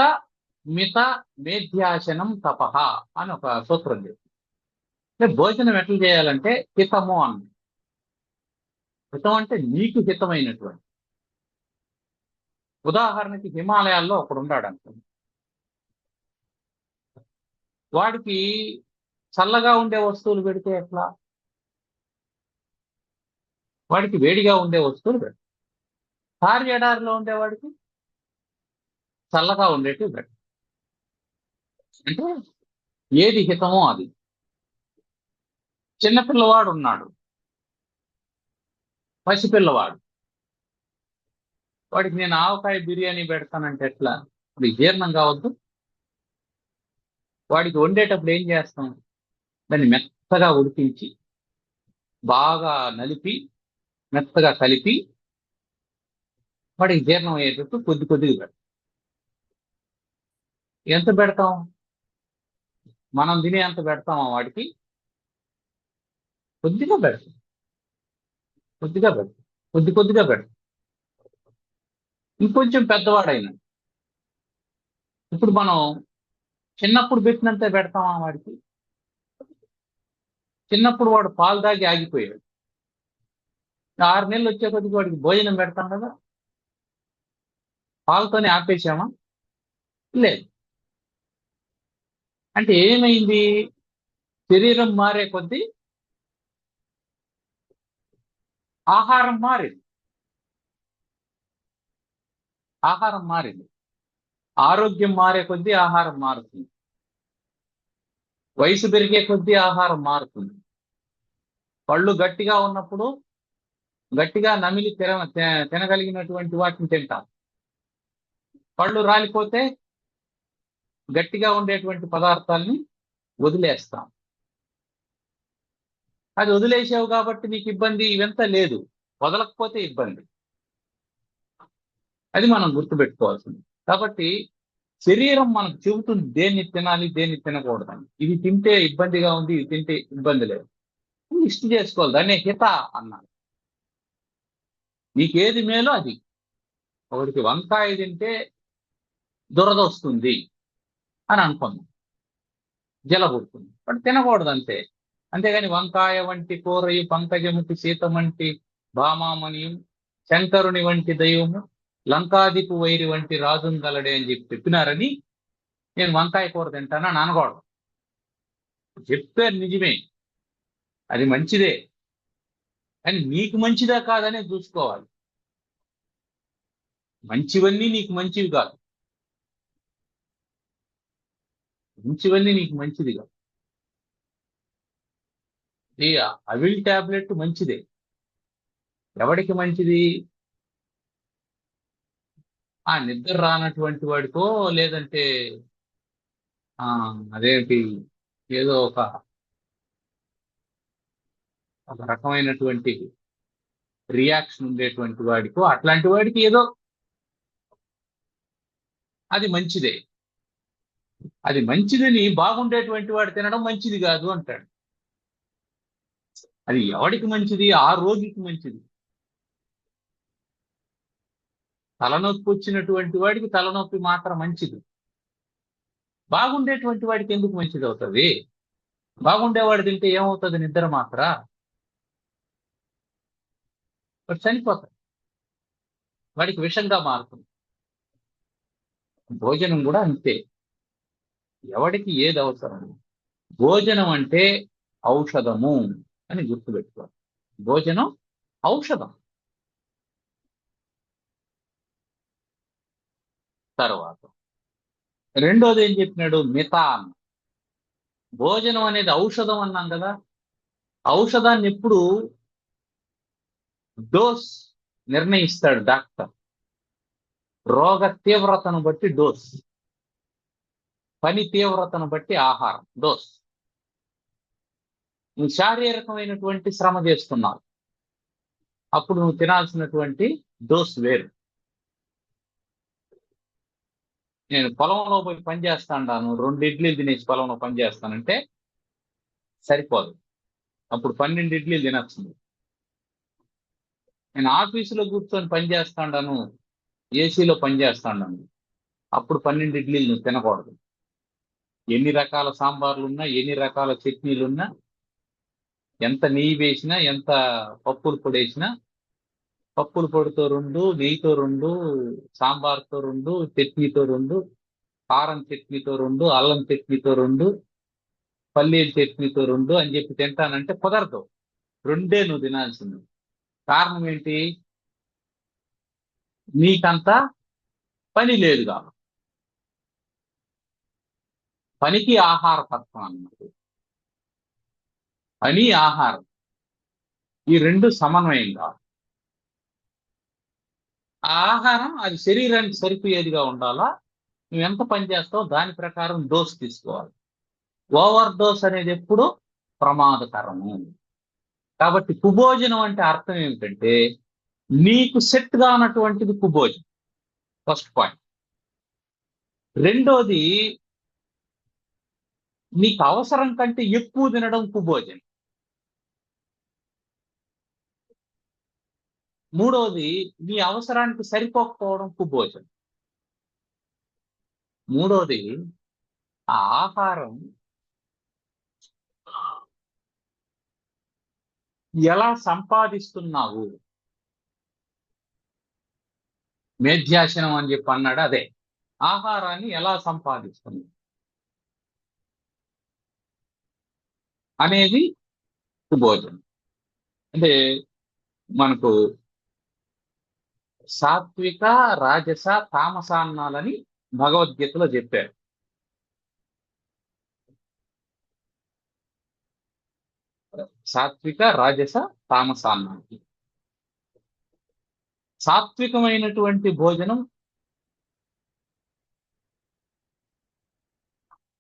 మిత మేధ్యాసనం తపః అని ఒక సూత్రం చెప్పి, అంటే భోజనం ఎట్లా చేయాలంటే హితము అన్న. హితం అంటే నీకు హితమైనటువంటి. ఉదాహరణకి హిమాలయాల్లో ఒకడు ఉన్నాడు అనుకోండి, వాడికి చల్లగా ఉండే వస్తువులు పెడితే ఎట్లా? వాడికి వేడిగా ఉండే వస్తువులు పెడతాం. తారి ఎడారిలో ఉండేవాడికి చల్లగా ఉండేటివి పెడతాం. అంటే ఏది హితమో అది. చిన్నపిల్లవాడు ఉన్నాడు, పసిపిల్లవాడు, వాడికి నేను ఆవకాయ బిర్యానీ పెడతానంటే ఎట్లా? అది జీర్ణం కావద్దు. వాడికి వండేటప్పుడు ఏం చేస్తాం? దాన్ని మెత్తగా ఉడికించి బాగా నలిపి మెత్తగా కలిపి వాడికి జీర్ణం అయ్యేటట్టు కొద్ది కొద్దిగా పెడతాం. ఎంత పెడతాం? మనం తినే అంత పెడతామా వాడికి? కొద్దిగా పెడతాం, కొద్దిగా పెడతాం, కొద్ది కొద్దిగా పెడతాం. ఇంకొంచెం పెద్దవాడైనా ఇప్పుడు మనం చిన్నప్పుడు పెట్టినంతే పెడతామా వాడికి? చిన్నప్పుడు వాడు పాలు తాగి ఆగిపోయాడు, 6 నెలలు వచ్చే కొద్దికి వాడికి భోజనం పెడతాం కదా, పాలతోనే ఆపేసామా? లేదు. అంటే ఏమైంది? శరీరం మారే కొద్దీ ఆహారం మారింది. ఆహారం మారింది. ఆరోగ్యం మారే కొద్దీ ఆహారం మారుతుంది. వయసు పెరిగే కొద్దీ ఆహారం మారుతుంది. పళ్ళు గట్టిగా ఉన్నప్పుడు గట్టిగా నమిలి తినగలిగినటువంటి వాటిని తింటాం. పళ్ళు రాలిపోతే గట్టిగా ఉండేటువంటి పదార్థాలని వదిలేస్తాం. అది వదిలేసావు కాబట్టి నీకు ఇబ్బంది, ఇవంతా లేదు. వదలకపోతే ఇబ్బంది. అది మనం గుర్తుపెట్టుకోవాల్సింది. కాబట్టి శరీరం మనకు చెబుతుంది దేన్ని తినాలి, దేన్ని తినకూడదని. ఇది తింటే ఇబ్బందిగా ఉంది, ఇది తింటే ఇబ్బంది లేదు. లిస్ట్ చేసుకోవాలి. దాన్ని హిత అన్నాను. నీకేది మేలో అది. ఒకటికి వంకాయ తింటే దురద వస్తుంది అని అనుకున్నాం, జలబుడుతుంది, బట్ తినకూడదు అంతే. అంతేగాని వంకాయ వంటి కూరయు పంకజముకి సీత వంటి భామామణియం శంకరుని వంటి దైవము లంకాదిపు వైరి వంటి రాజుంగలడే అని చెప్పినారని నేను వంకాయ కూర తింటానని అనకూడదు. చెప్పారు నిజమే, అది మంచిదే, కానీ నీకు మంచిదా కాదనే చూసుకోవాలి. మంచివన్నీ నీకు మంచివి కాదు, మంచివన్నీ నీకు మంచిది కాదు. ఈ అవిల్ టాబ్లెట్ మంచిదే. ఎవడికి మంచిది? ఆ నిద్ర రానటువంటి వాడికో, లేదంటే అదేంటి ఏదో ఒక రకమైనటువంటి రియాక్షన్ ఉండేటువంటి వాడికో, అట్లాంటి వాడికి ఏదో అది మంచిదే. అది మంచిదని బాగుండేటువంటి వాడు తినడం మంచిది కాదు అంటాడు. అది ఎవడికి మంచిది? ఆ రోగికి మంచిది. తలనొప్పి వచ్చినటువంటి వాడికి తలనొప్పి మాత్రం మంచిది. బాగుండేటువంటి వాడికి ఎందుకు మంచిది అవుతుంది? బాగుండేవాడు తింటే ఏమవుతుంది? నిద్ర మాత్ర వాడు చనిపోతాడు, వాడికి విషంగా మారుతుంది. భోజనం కూడా అంతే. ఎవడికి ఏది అవసరం? భోజనం అంటే ఔషధము అని గుర్తుపెట్టుకోవాలి. భోజనం ఔషధం. తర్వాత రెండోది ఏం చెప్పినాడు? మిత అన్న. భోజనం అనేది ఔషధం అన్నాం కదా. ఔషధాన్ని ఎప్పుడు డోస్ నిర్ణయిస్తాడు డాక్టర్. రోగ తీవ్రతను బట్టి డోస్, పని తీవ్రతను బట్టి ఆహారం డోస్. నువ్వు శారీరకమైనటువంటి శ్రమ చేస్తున్నావు, అప్పుడు నువ్వు తినాల్సినటువంటి డోస్ వేరు. నేను పొలంలో పోయి పని చేస్తాను, 2 ఇడ్లీలు తినేసి పొలంలో పని చేస్తానంటే సరిపోదు. అప్పుడు 12 ఇడ్లీలు తినచ్చు. నేను ఆఫీసులో కూర్చొని పని చేస్తాను, ఏసీలో పని చేస్తాను, అప్పుడు 12 ఇడ్లీలు నువ్వు తినకూడదు. ఎన్ని రకాల సాంబార్లు ఉన్నా, ఎన్ని రకాల చట్నీలు ఉన్నా, ఎంత నెయ్యి వేసినా, ఎంత పప్పుల పొడి వేసినా, పప్పుల పొడితో 2, నెయ్యితో 2, సాంబార్తో 2, చట్నీతో 2, కారం చట్నీతో 2, అల్లం చట్నీతో 2, పల్లీల చట్నీతో 2 అని చెప్పి తింటానంటే కుదరదు. 2 నువ్వు తినాల్సింది. కారణం ఏంటి? నీకంత పని లేదు కాబట్టి. పనికి ఆహార తత్వం అన్నమాట. పని, ఆహారం ఈ 2 సమన్వయంగా, ఆ ఆహారం అది శరీరానికి సరిపోయేదిగా ఉండాలా. నువ్వు ఎంత పని చేస్తావో దాని ప్రకారం డోస్ తీసుకోవాలి. ఓవర్ డోస్ అనేది ఎప్పుడు ప్రమాదకరము. కాబట్టి కుభోజనం అంటే అర్థం ఏమిటంటే నీకు సెట్ గా ఉన్నటువంటిది కుభోజనం, ఫస్ట్ పాయింట్. రెండోది, నీకు అవసరం కంటే ఎక్కువ తినడం కుభోజనం. మూడోది, నీ అవసరానికి సరిపోకపోవడం కుభోజనం. మూడోది, ఆ ఆహారం ఎలా సంపాదిస్తున్నావు. మేధ్యాసనం అని చెప్పి అన్నాడు, అదే ఆహారాన్ని ఎలా సంపాదిస్తున్నావు అనేది కుభోజనం. అంటే మనకు సాత్విక, రాజస, తామసాన్నాలని భగవద్గీతలో చెప్పారు. సాత్విక, రాజస, తామసాన్నాలు. సాత్వికమైనటువంటి భోజనం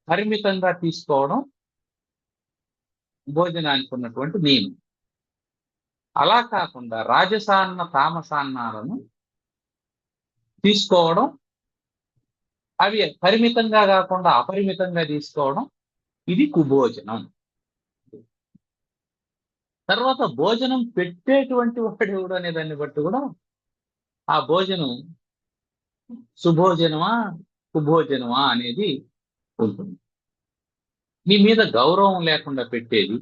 పరిమితంగా తీసుకోవడం భోజనానికి ఉన్నటువంటి నియమం. అలా కాకుండా రాజసాన్న, తామసాన్నాలను తీసుకోవడం, అవి పరిమితంగా కాకుండా అపరిమితంగా తీసుకోవడం, ఇది కుభోజనం. తర్వాత భోజనం పెట్టేటువంటి వాడు ఎవడు అనే దాన్ని బట్టి కూడా ఆ భోజనం సుభోజనమా, కుభోజనమా అనేది ఉంటుంది. నీ మీద గౌరవం లేకుండా పెట్టేది,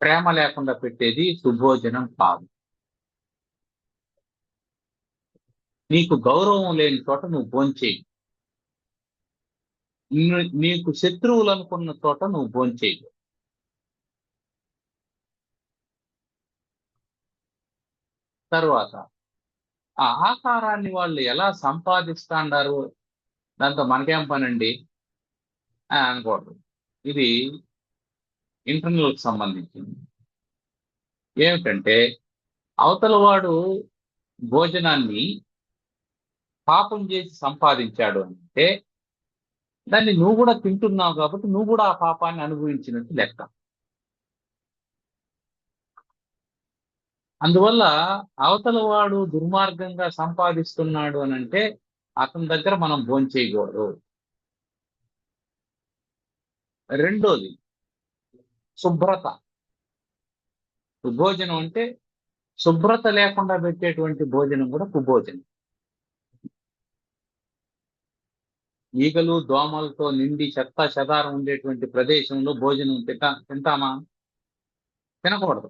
ప్రేమ లేకుండా పెట్టేది సుభోజనం కాదు. నీకు గౌరవం లేని చోట నువ్వు భోంచేయి. నీకు శత్రువులు అనుకున్న చోట నువ్వు భోంచేయి. తర్వాత ఆ ఆహారాన్ని వాళ్ళు ఎలా సంపాదిస్తాండారు, దాంతో మనకేం పనండి అని అనకూడదు. ఇది ఇంటర్నల్ కి సంబంధించింది. ఏమిటంటే అవతల వాడు భోజనాన్ని పాపం చేసి సంపాదించాడు అంటే దాన్ని నువ్వు కూడా తింటున్నావు కాబట్టి నువ్వు కూడా ఆ పాపాన్ని అనుభవించినట్టు లెక్క. అందువల్ల అవతల వాడు దుర్మార్గంగా సంపాదిస్తున్నాడు అని అంటే అతని దగ్గర మనం భోంచేయకూడదు. రెండోది, శుభ్రత. కుభోజనం అంటే శుభ్రత లేకుండా పెట్టేటువంటి భోజనం కూడా కుభోజనం. ఈగలు, దోమలతో నిండి చెత్త చెదారం ఉండేటువంటి ప్రదేశంలో భోజనం తింటామా? తినకూడదు.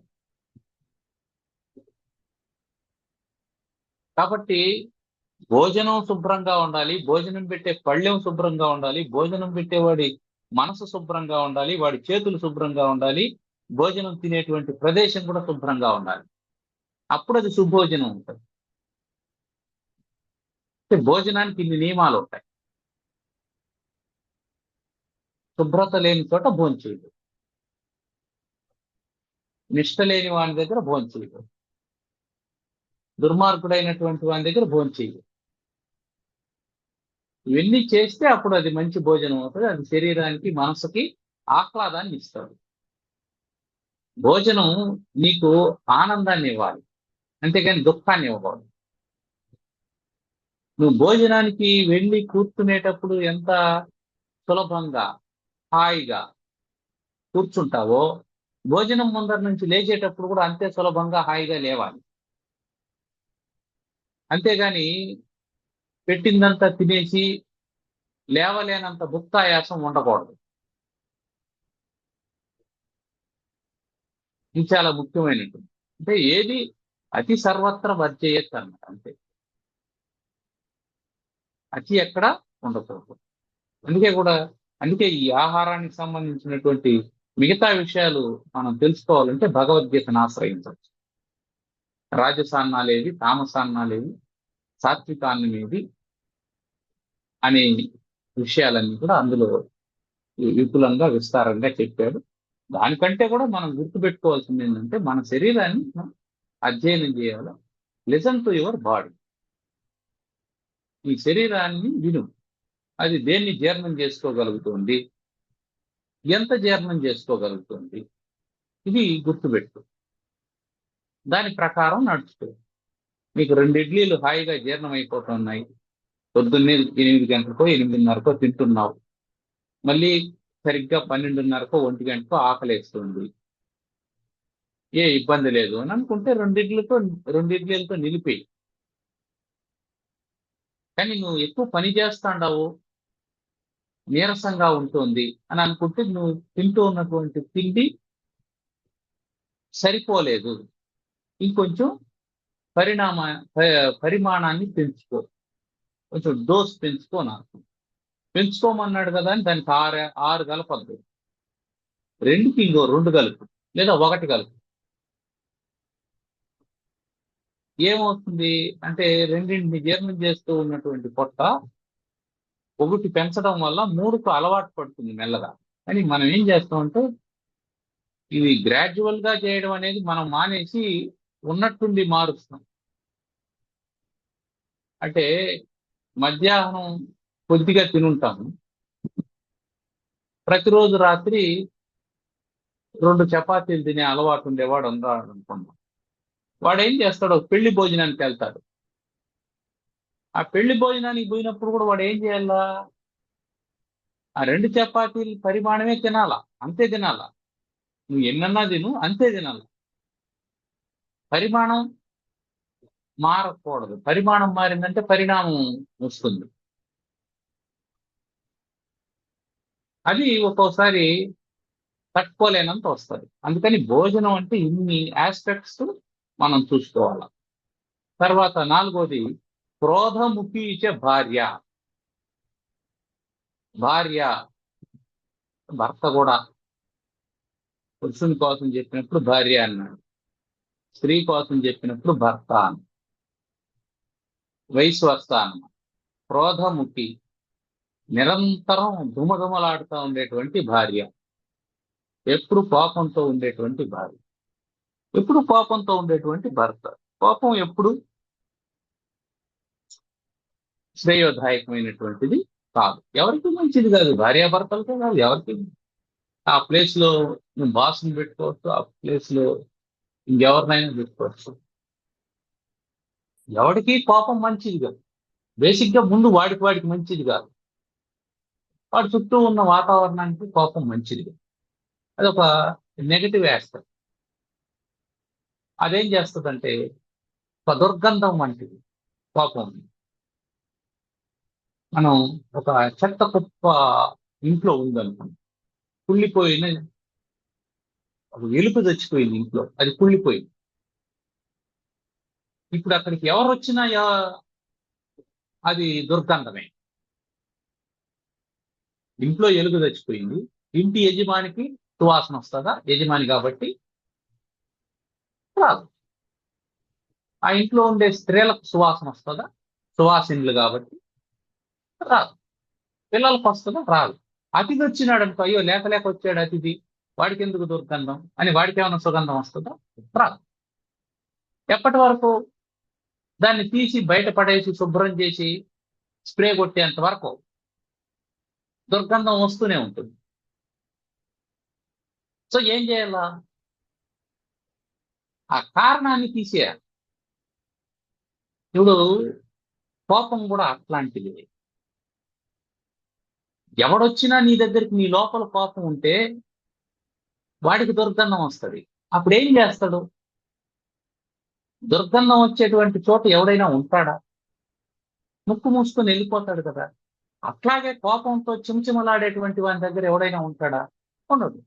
కాబట్టి భోజనం శుభ్రంగా ఉండాలి, భోజనం పెట్టే పళ్ళెం శుభ్రంగా ఉండాలి, భోజనం పెట్టేవాడి మనసు శుభ్రంగా ఉండాలి, వాడి చేతులు శుభ్రంగా ఉండాలి, భోజనం తినేటువంటి ప్రదేశం కూడా శుభ్రంగా ఉండాలి. అప్పుడు అది సుభోజనం ఉంటుంది. భోజనానికి ఇన్ని నియమాలు ఉంటాయి. శుభ్రత లేని చోట భోంచేయదు, నిష్ట లేని వాని దగ్గర భోంచేయదు, దుర్మార్గుడైనటువంటి వాని దగ్గర భోంచేయదు. ఇవన్నీ చేస్తే అప్పుడు అది మంచి భోజనం అవుతుంది. అది శరీరానికి, మనసుకి ఆహ్లాదాన్ని ఇస్తుంది. భోజనం నీకు ఆనందాన్ని ఇవ్వాలి, అంతేగాని దుఃఖాన్ని ఇవ్వకూడదు. నువ్వు భోజనానికి వెళ్ళి కూర్చునేటప్పుడు ఎంత సులభంగా హాయిగా కూర్చుంటావో, భోజనం ముందర నుంచి లేచేటప్పుడు కూడా అంతే సులభంగా హాయిగా లేవాలి. అంతేగాని పెట్టిందంతా తినేసి లేవలేనంత భుక్తాయాసం ఉండకూడదు. ఇది చాలా ముఖ్యమైనటువంటి. అంటే ఏది అతి సర్వత్ర వర్జయత్ అన్నమాట, అంతే. అతి ఎక్కడ ఉండకూడదు. అందుకే ఈ ఆహారానికి సంబంధించినటువంటి మిగతా విషయాలు మనం తెలుసుకోవాలంటే భగవద్గీతను ఆశ్రయించవచ్చు. రాజసాన్నాలేవి, తామసాన్నాలేవి, సాత్వికాన్నమేవి అనే విషయాలన్నీ కూడా అందులో విపులంగా విస్తారంగా చెప్పాడు. దానికంటే కూడా మనం గుర్తుపెట్టుకోవాల్సింది ఏంటంటే, మన శరీరాన్ని మనం అధ్యయనం చేయాలి. Listen to your body. ఈ శరీరాన్ని విను, అది దేన్ని జీర్ణం చేసుకోగలుగుతుంది, ఎంత జీర్ణం చేసుకోగలుగుతుంది, ఇది గుర్తుపెట్టు. దాని ప్రకారం నడుచుకో. మీకు 2 ఇడ్లీలు హాయిగా జీర్ణం అయిపోతున్నాయి, పొద్దున్నే 8 గంటలకో 8:30కో తింటున్నావు, మళ్ళీ సరిగ్గా 12:30కో 1 గంటకో ఆకలేస్తుంది, ఏ ఇబ్బంది లేదు అని అనుకుంటే 2 ఇడ్లీలతో నిలిపేయి. కానీ నువ్వు ఎక్కువ పని చేస్తాండావు, నీరసంగా ఉంటుంది అని అనుకుంటే నువ్వు తింటూ ఉన్నటువంటి తిండి సరిపోలేదు, ఇంకొంచెం పరిమాణాన్ని పెంచుకో, కొంచెం డోస్ పెంచుకో. నాకు పెంచుకోమన్నాడు కదా అని దానికి 6 కలపద్దు, 2కి ఇంకో 2 కలుపు, లేదా 1 కలుపు. ఏమవుతుంది అంటే, రెండింటిని జీర్ణం చేస్తూ ఉన్నటువంటి పొట్ట 1 పెంచడం వల్ల 3కు అలవాటు పడుతుంది మెల్లగా. కానీ మనం ఏం చేస్తామంటే, ఇది గ్రాడ్యువల్ గా చేయడం అనేది మనం మానేసి ఉన్నట్టుండి మారుస్తాం. అంటే మధ్యాహ్నం కొద్దిగా తినుంటాము, ప్రతిరోజు రాత్రి 2 చపాతీలు తినే అలవాటు ఉండేవాడు ఉన్నాడు అనుకున్నాం. వాడు ఏం చేస్తాడు, పెళ్లి భోజనానికి వెళ్తాడు. ఆ పెళ్లి భోజనానికి పోయినప్పుడు కూడా వాడు ఏం చేయాలా, ఆ 2 చపాతీలు పరిమాణమే తినాలా, అంతే తినాలా. నువ్వు ఎన్నన్నా తిను, అంతే తినాలి. పరిమాణం మారకూడదు. పరిమాణం మారిందంటే పరిణామం వస్తుంది. అది ఒక్కోసారి తట్టుకోలేనంత వస్తుంది. అందుకని భోజనం అంటే ఇన్ని ఆస్పెక్ట్స్ మనం చూసుకోవాలి. తర్వాత 4వది, క్రోధముఖీచ భార్య. భార్య, భర్త కూడా. పురుషుని కోసం చెప్పినప్పుడు భార్య అన్నాడు, స్త్రీ కోసం చెప్పినప్పుడు భర్త అని, వయసు వస్తా అన్నమాట. క్రోధముఖి, నిరంతరం ధుమధుమలాడుతూ ఉండేటువంటి భార్య, ఎప్పుడు కోపంతో ఉండేటువంటి భార్య, ఎప్పుడు కోపంతో ఉండేటువంటి భర్త. కోపం ఎప్పుడు శ్రేయోదాయకమైనటువంటిది కాదు, ఎవరికి మంచిది కాదు, భార్యాభర్తలతో కాదు, ఎవరికి. ఆ ప్లేస్ లో నువ్వు బాస్ని పెట్టుకోవచ్చు, ఆ ప్లేస్ లో ఇంకెవరినైనా పెట్టుకోవచ్చు. ఎవరికి కోపం మంచిది కాదు. బేసిక్ గా ముందు వాడికి మంచిది కాదు. వాడి చుట్టూ ఉన్న వాతావరణానికి కోపం మంచిది కాదు. అదొక నెగటివ్ ఆస్పెక్ట్. అదేం చేస్తుందంటే, ఒక దుర్గంధం వంటిది కోపం. మనం ఒక చెత్త కుప్ప ఇంట్లో ఉందనుకోండి, కుళ్ళిపోయిన ఒక ఎలుక చచ్చిపోయింది ఇంట్లో, అది కుళ్ళిపోయింది. ఇప్పుడు అక్కడికి ఎవరు వచ్చినా అది దుర్గంధమే. ఇంట్లో ఎలుక చచ్చిపోయింది, ఇంటి యజమానికి సువాసన వస్తుందా? యజమాని కాబట్టి రాదు. ఆ ఇంట్లో ఉండే స్త్రీలకు సువాసన వస్తుందా? సువాసినులు కాబట్టి రాదు. పిల్లలకు వస్తుందా? రాదు. అతిథి వచ్చినాడు అనుకో, అయ్యో లేక లేక వచ్చాడు అతిథి, వాడికి ఎందుకు దుర్గంధం అని వాడికి ఏమైనా సుగంధం వస్తుందా? రాదు. ఎప్పటి వరకు దాన్ని తీసి బయట పడేసి శుభ్రం చేసి స్ప్రే కొట్టేంత వరకు దుర్గంధం వస్తూనే ఉంటుంది. సో ఏం చేయాలా? ఆ కారణాన్ని తీసేయాలి. ఇప్పుడు కోపం కూడా అట్లాంటిది. ఎవడొచ్చినా నీ దగ్గరికి నీ లోపల కోపం ఉంటే వాడికి దుర్గంధం వస్తుంది. అప్పుడు ఏం చేస్తాడు? దుర్గంధం వచ్చేటువంటి చోట ఎవడైనా ఉంటాడా? ముక్కు మూసుకొని వెళ్ళిపోతాడు కదా. అట్లాగే కోపంతో చిమచిమలాడేటువంటి వాని దగ్గర ఎవడైనా ఉంటాడా? ఉండడు.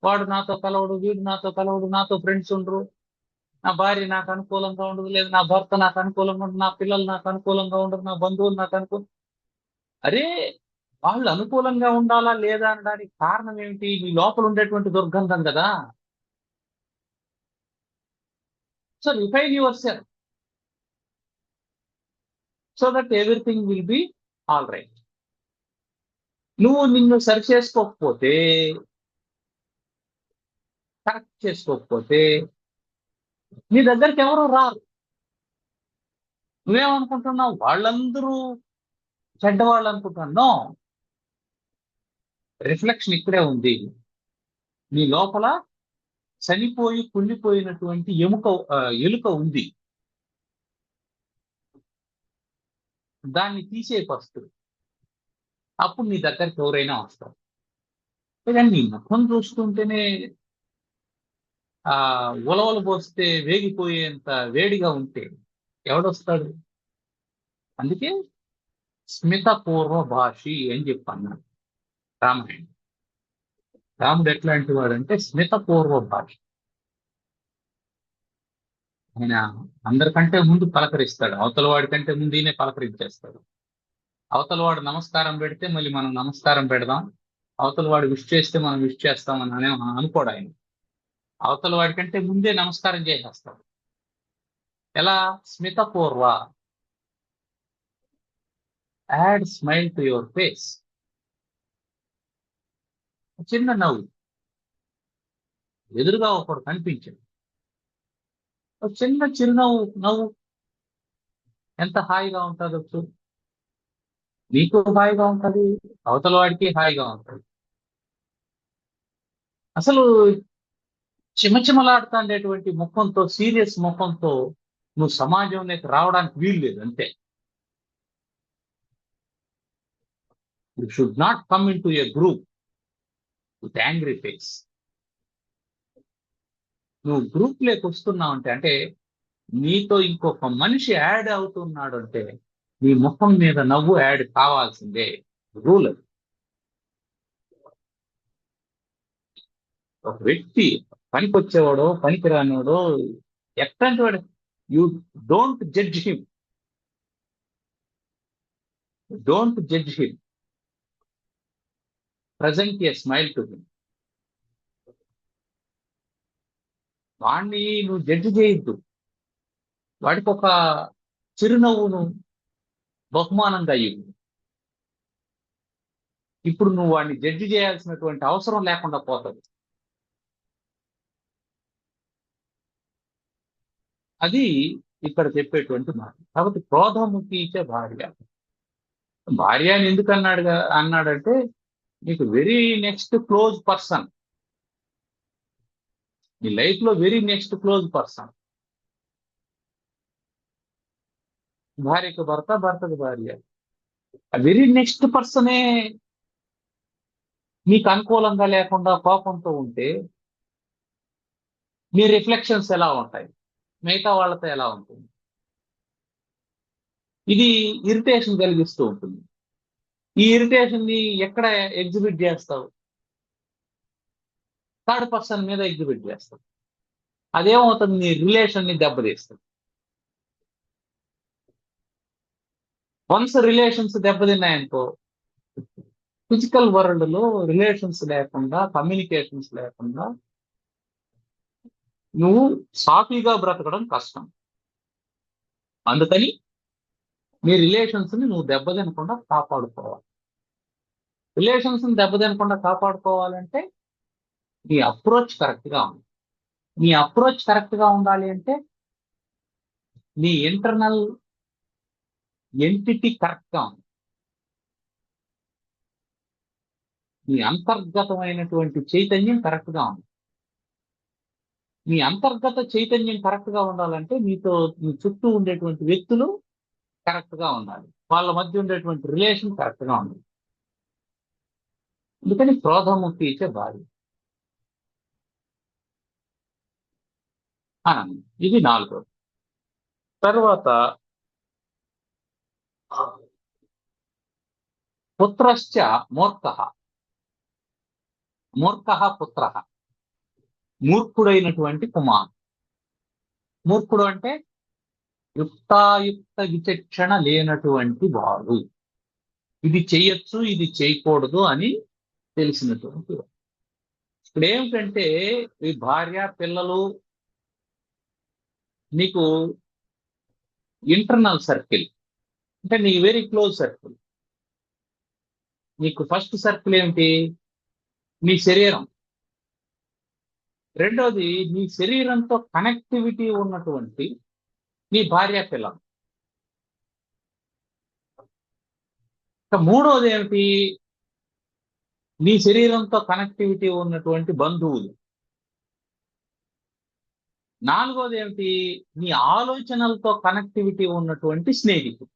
వాడు నాతో కలవడు, వీడు నాతో కలవడు, నాతో ఫ్రెండ్స్ ఉండరు, నా భార్య నాకు అనుకూలంగా ఉండదు, లేదు నా భర్త నాకు అనుకూలంగా ఉండదు, నా పిల్లలు నాకు అనుకూలంగా ఉండదు, నా బంధువులు నాకు అనుకూలం. అరే, వాళ్ళు అనుకూలంగా ఉండాలా లేదా అనడానికి కారణం ఏమిటి? నీ లోపల ఉండేటువంటి దుర్గంధం కదా. So refine your self so that everything will be all right. నువ్వు నిన్ను సరి చేసుకోకపోతే, కరెక్ట్ చేసుకోకపోతే నీ దగ్గరికి ఎవరు రారు. నువ్వేమనుకుంటున్నావు? వాళ్ళందరూ చెడ్డవాళ్ళు అనుకుంటున్నావు. నో, రిఫ్లెక్షన్ ఇక్కడే ఉంది. నీ లోపల చనిపోయి కుళ్ళిపోయినటువంటి ఎలుక ఉంది. దాన్ని తీసే ఫస్ట్. అప్పుడు నీ దగ్గరికి ఎవరైనా వస్తారు. కానీ నీ ముఖం చూస్తుంటేనే ఆ ఉలవలు పోస్తే వేగిపోయేంత వేడిగా ఉంటే ఎవడొస్తాడు? అందుకే స్మిత పూర్వ భాషి అని చెప్పి అన్నాడు రామాయణం. రాముడు ఎట్లాంటి వాడంటే స్మిత పూర్వ భాషి. ఆయన అందరికంటే ముందు పలకరిస్తాడు. అవతల వాడి కంటే ముందు ఈయనే పలకరించేస్తాడు. అవతల వాడు నమస్కారం పెడితే మళ్ళీ మనం నమస్కారం పెడదాం, అవతల వాడు విష్ చేస్తే మనం విష్ చేస్తామని అనుకోడు ఆయన. అవతల వాడి కంటే ముందే నమస్కారం చేసేస్తాడు. ఎలా? స్మిత పూర్వ. Add smile to your face. చిన్న నవ్వు ఎదురుగా ఒకడు కనిపించింది, ఒక చిన్న చిరునవ్వు నవ్వు ఎంత హాయిగా ఉంటుందో చూడు. నీకు హాయిగా ఉంటుంది, అవతల వాడికి హాయిగా ఉంటుంది. అసలు చిమచిమలాడుతుండేటువంటి ముఖంతో, సీరియస్ ముఖంతో నువ్వు సమాజంలోకి రావడానికి వీలు లేదు. అంతే. You should not come in to A group with angry face. నువ్వు గ్రూప్ లేకి వస్తున్నావు అంటే నీతో ఇంకొక మనిషి యాడ్ అవుతున్నాడు అంటే నీ ముఖం మీద నవ్వు యాడ్ కావాల్సిందే. రూల్. ఒక వ్యక్తి పనికొచ్చేవాడో పనికిరానివాడో ఎట్లాంటి వాడు, you don't judge him. Don't judge him. Present a smile to him. వాడిని నువ్వు జడ్జి చేయొద్దు. వాడికి ఒక చిరునవ్వును బహుమానంగా ఇవ్వు. ఇప్పుడు నువ్వు వాడిని జడ్జి చేయాల్సినటువంటి అవసరం లేకుండా పోతుంది. అది ఇక్కడ చెప్పేటువంటి మాట. కాబట్టి క్రోధముఖీచ భార్య. భార్య అని ఎందుకు అన్నాడంటే నీకు వెరీ నెక్స్ట్ క్లోజ్ పర్సన్, నీ లైఫ్ లో వెరీ నెక్స్ట్ క్లోజ్ పర్సన్. భార్యకు భర్త, భర్తకు భార్య. వెరీ నెక్స్ట్ పర్సనే నీకు అనుకూలంగా లేకుండా కోపంతో ఉంటే మీ రిఫ్లెక్షన్స్ ఎలా ఉంటాయి? మిగతా వాళ్ళతో ఎలా ఉంటుంది? ఇది ఇరిటేషన్ కలిగిస్తూ ఉంటుంది. ఈ ఇరిటేషన్ ని ఎక్కడ ఎగ్జిబిట్ చేస్తావు? థర్డ్ పర్సన్ మీద ఎగ్జిబిట్ చేస్తావు. అదేమవుతుంది? నీ రిలేషన్ ని దెబ్బతీస్తుంది. వన్స్ రిలేషన్స్ దెబ్బతిన్నాయనుకో, ఫిజికల్ వరల్డ్ లో రిలేషన్స్ లేకుండా, కమ్యూనికేషన్స్ లేకుండా నువ్వు సాఫీగా బ్రతకడం కష్టం. అందుకని నీ రిలేషన్స్ ని నువ్వు దెబ్బతినకుండా కాపాడుకోవాలి. రిలేషన్స్ ని దెబ్బతినకుండా కాపాడుకోవాలంటే నీ అప్రోచ్ కరెక్ట్ గా ఉంది. నీ అప్రోచ్ కరెక్ట్ గా ఉండాలి అంటే నీ ఇంటర్నల్ ఎంటిటీ కరెక్ట్ గా ఉంది. నీ అంతర్గతమైనటువంటి చైతన్యం కరెక్ట్ గా ఉంది. నీ అంతర్గత చైతన్యం కరెక్ట్ గా ఉండాలంటే నీ చుట్టూ ఉండేటువంటి వ్యక్తులు కరెక్ట్ గా ఉండాలి, వాళ్ళ మధ్య ఉండేటువంటి రిలేషన్ కరెక్ట్ గా ఉండాలి. అందుకని క్రోధముక్తి ఇచ్చే భార్య అని. ఇది 4. తర్వాత పుత్రశ్చ మూర్ఖ. మూర్ఖ పుత్ర, మూర్ఖుడైనటువంటి కుమారుడు. మూర్ఖుడు అంటే యుక్తాయుక్త విచక్షణ లేనటువంటి వాడు, ఇది చెయ్యొచ్చు ఇది చేయకూడదు అని తెలిసినటువంటి వాడు. ఇప్పుడు ఏమిటంటే ఈ భార్య పిల్లలు నీకు ఇంటర్నల్ సర్కిల్, అంటే నీకు వెరీ క్లోజ్ సర్కిల్. నీకు ఫస్ట్ సర్కిల్ ఏమిటి? నీ శరీరం. రెండోది నీ శరీరంతో కనెక్టివిటీ ఉన్నటువంటి నీ భార్య పిల్లలు. మూడోది ఏమిటి? నీ శరీరంతో కనెక్టివిటీ ఉన్నటువంటి బంధువులు. నాలుగోది ఏమిటి? నీ ఆలోచనలతో కనెక్టివిటీ ఉన్నటువంటి స్నేహితులు.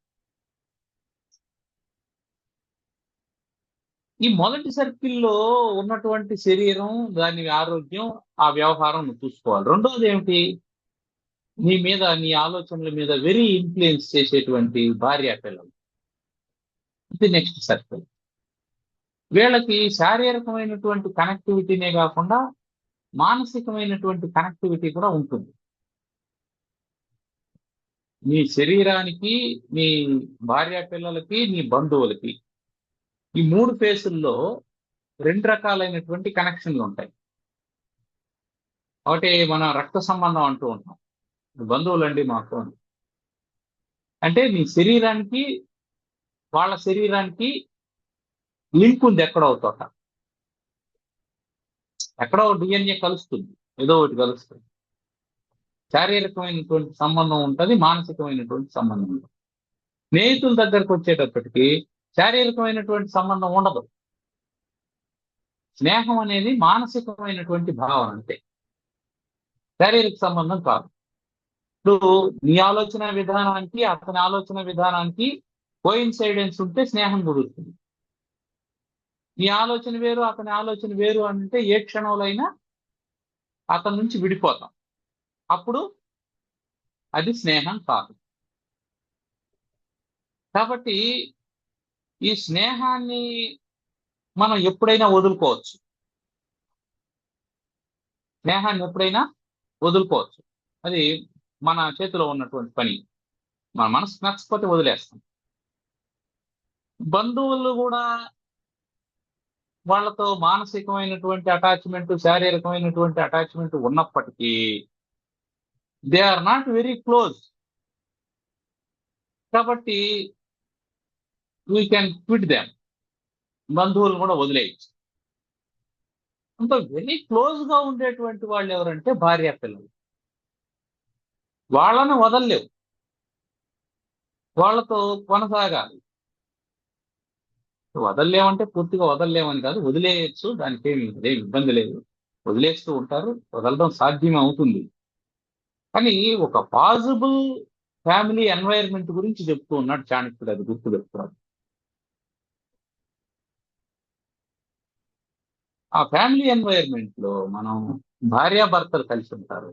ఈ మొదటి సర్కిల్లో ఉన్నటువంటి శరీరం, దాని ఆరోగ్యం, ఆ వ్యవహారం నువ్వు చూసుకోవాలి. రెండోది ఏమిటి? నీ మీద, నీ ఆలోచనల మీద వెరీ ఇన్ఫ్లుయెన్స్ చేసేటువంటి భార్య పిల్లలు. ఇది నెక్స్ట్ సర్కిల్. వీళ్ళకి శారీరకమైనటువంటి కనెక్టివిటీనే కాకుండా మానసికమైనటువంటి కనెక్టివిటీ కూడా ఉంటుంది. నీ శరీరానికి, నీ భార్య పిల్లలకి, నీ బంధువులకి, ఈ 3 ఫేసుల్లో 2 రకాలైనటువంటి కనెక్షన్లు ఉంటాయి. ఒకటి మనం రక్త సంబంధం అంటూ ఉంటాం, బంధువులండి మాకు అని. అంటే నీ శరీరానికి వాళ్ళ శరీరానికి లింక్ ఉంది, ఎక్కడో చోట, ఎక్కడో డిఎన్ఏ కలుస్తుంది, ఏదో ఒకటి కలుస్తుంది. శారీరకమైనటువంటి సంబంధం ఉంటుంది, మానసికమైనటువంటి సంబంధం ఉంటుంది. స్నేహితుల దగ్గరకు వచ్చేటప్పటికి శారీరకమైనటువంటి సంబంధం ఉండదు. స్నేహం అనేది మానసికమైనటువంటి భావన అంతే, శారీరక సంబంధం కాదు. ఇప్పుడు నీ ఆలోచన విధానానికి అతని ఆలోచన విధానానికి కోయిన్సైడెన్స్ ఉంటే స్నేహం కుదురుతుంది. నీ ఆలోచన వేరు, అతని ఆలోచన వేరు అంటే ఏ క్షణంలో అతని నుంచి విడిపోతాం, అప్పుడు అది స్నేహం కాదు. కాబట్టి ఈ స్నేహాన్ని మనం ఎప్పుడైనా వదులుకోవచ్చు, స్నేహాన్ని ఎప్పుడైనా వదులుకోవచ్చు. అది మన చేతిలో ఉన్నటువంటి పని. మన మనసు నచ్చకపోతే వదిలేస్తాం. బంధువులు కూడా వాళ్ళతో మానసికమైనటువంటి అటాచ్మెంట్, శారీరకమైనటువంటి అటాచ్మెంట్ ఉన్నప్పటికీ they are not very close. కాబట్టి వీ కెన్ క్విట్ దెమ్. బంధువులు కూడా వదిలేయచ్చు. అంత వెరీ క్లోజ్ గా ఉండేటువంటి వాళ్ళు ఎవరంటే భార్య పిల్లలు. వాళ్ళని వదలలేవు, వాళ్ళతో కొనసాగాలి. వదలలేమంటే పూర్తిగా వదలలేమని కాదు, వదిలేయచ్చు, దానికి ఏమి ఇబ్బంది లేదు, వదిలేస్తూ ఉంటారు, వదలడం సాధ్యం అవుతుంది. కానీ ఒక పాసిబుల్ ఫ్యామిలీ ఎన్వైరన్మెంట్ గురించి చెప్తూ ఉన్నాడు చాణక్యుడు, అది గుర్తు పెట్టుకున్నాడు. ఆ ఫ్యామిలీ ఎన్వైరన్మెంట్ లో మనం భార్యాభర్తలు కలిసి ఉంటారు.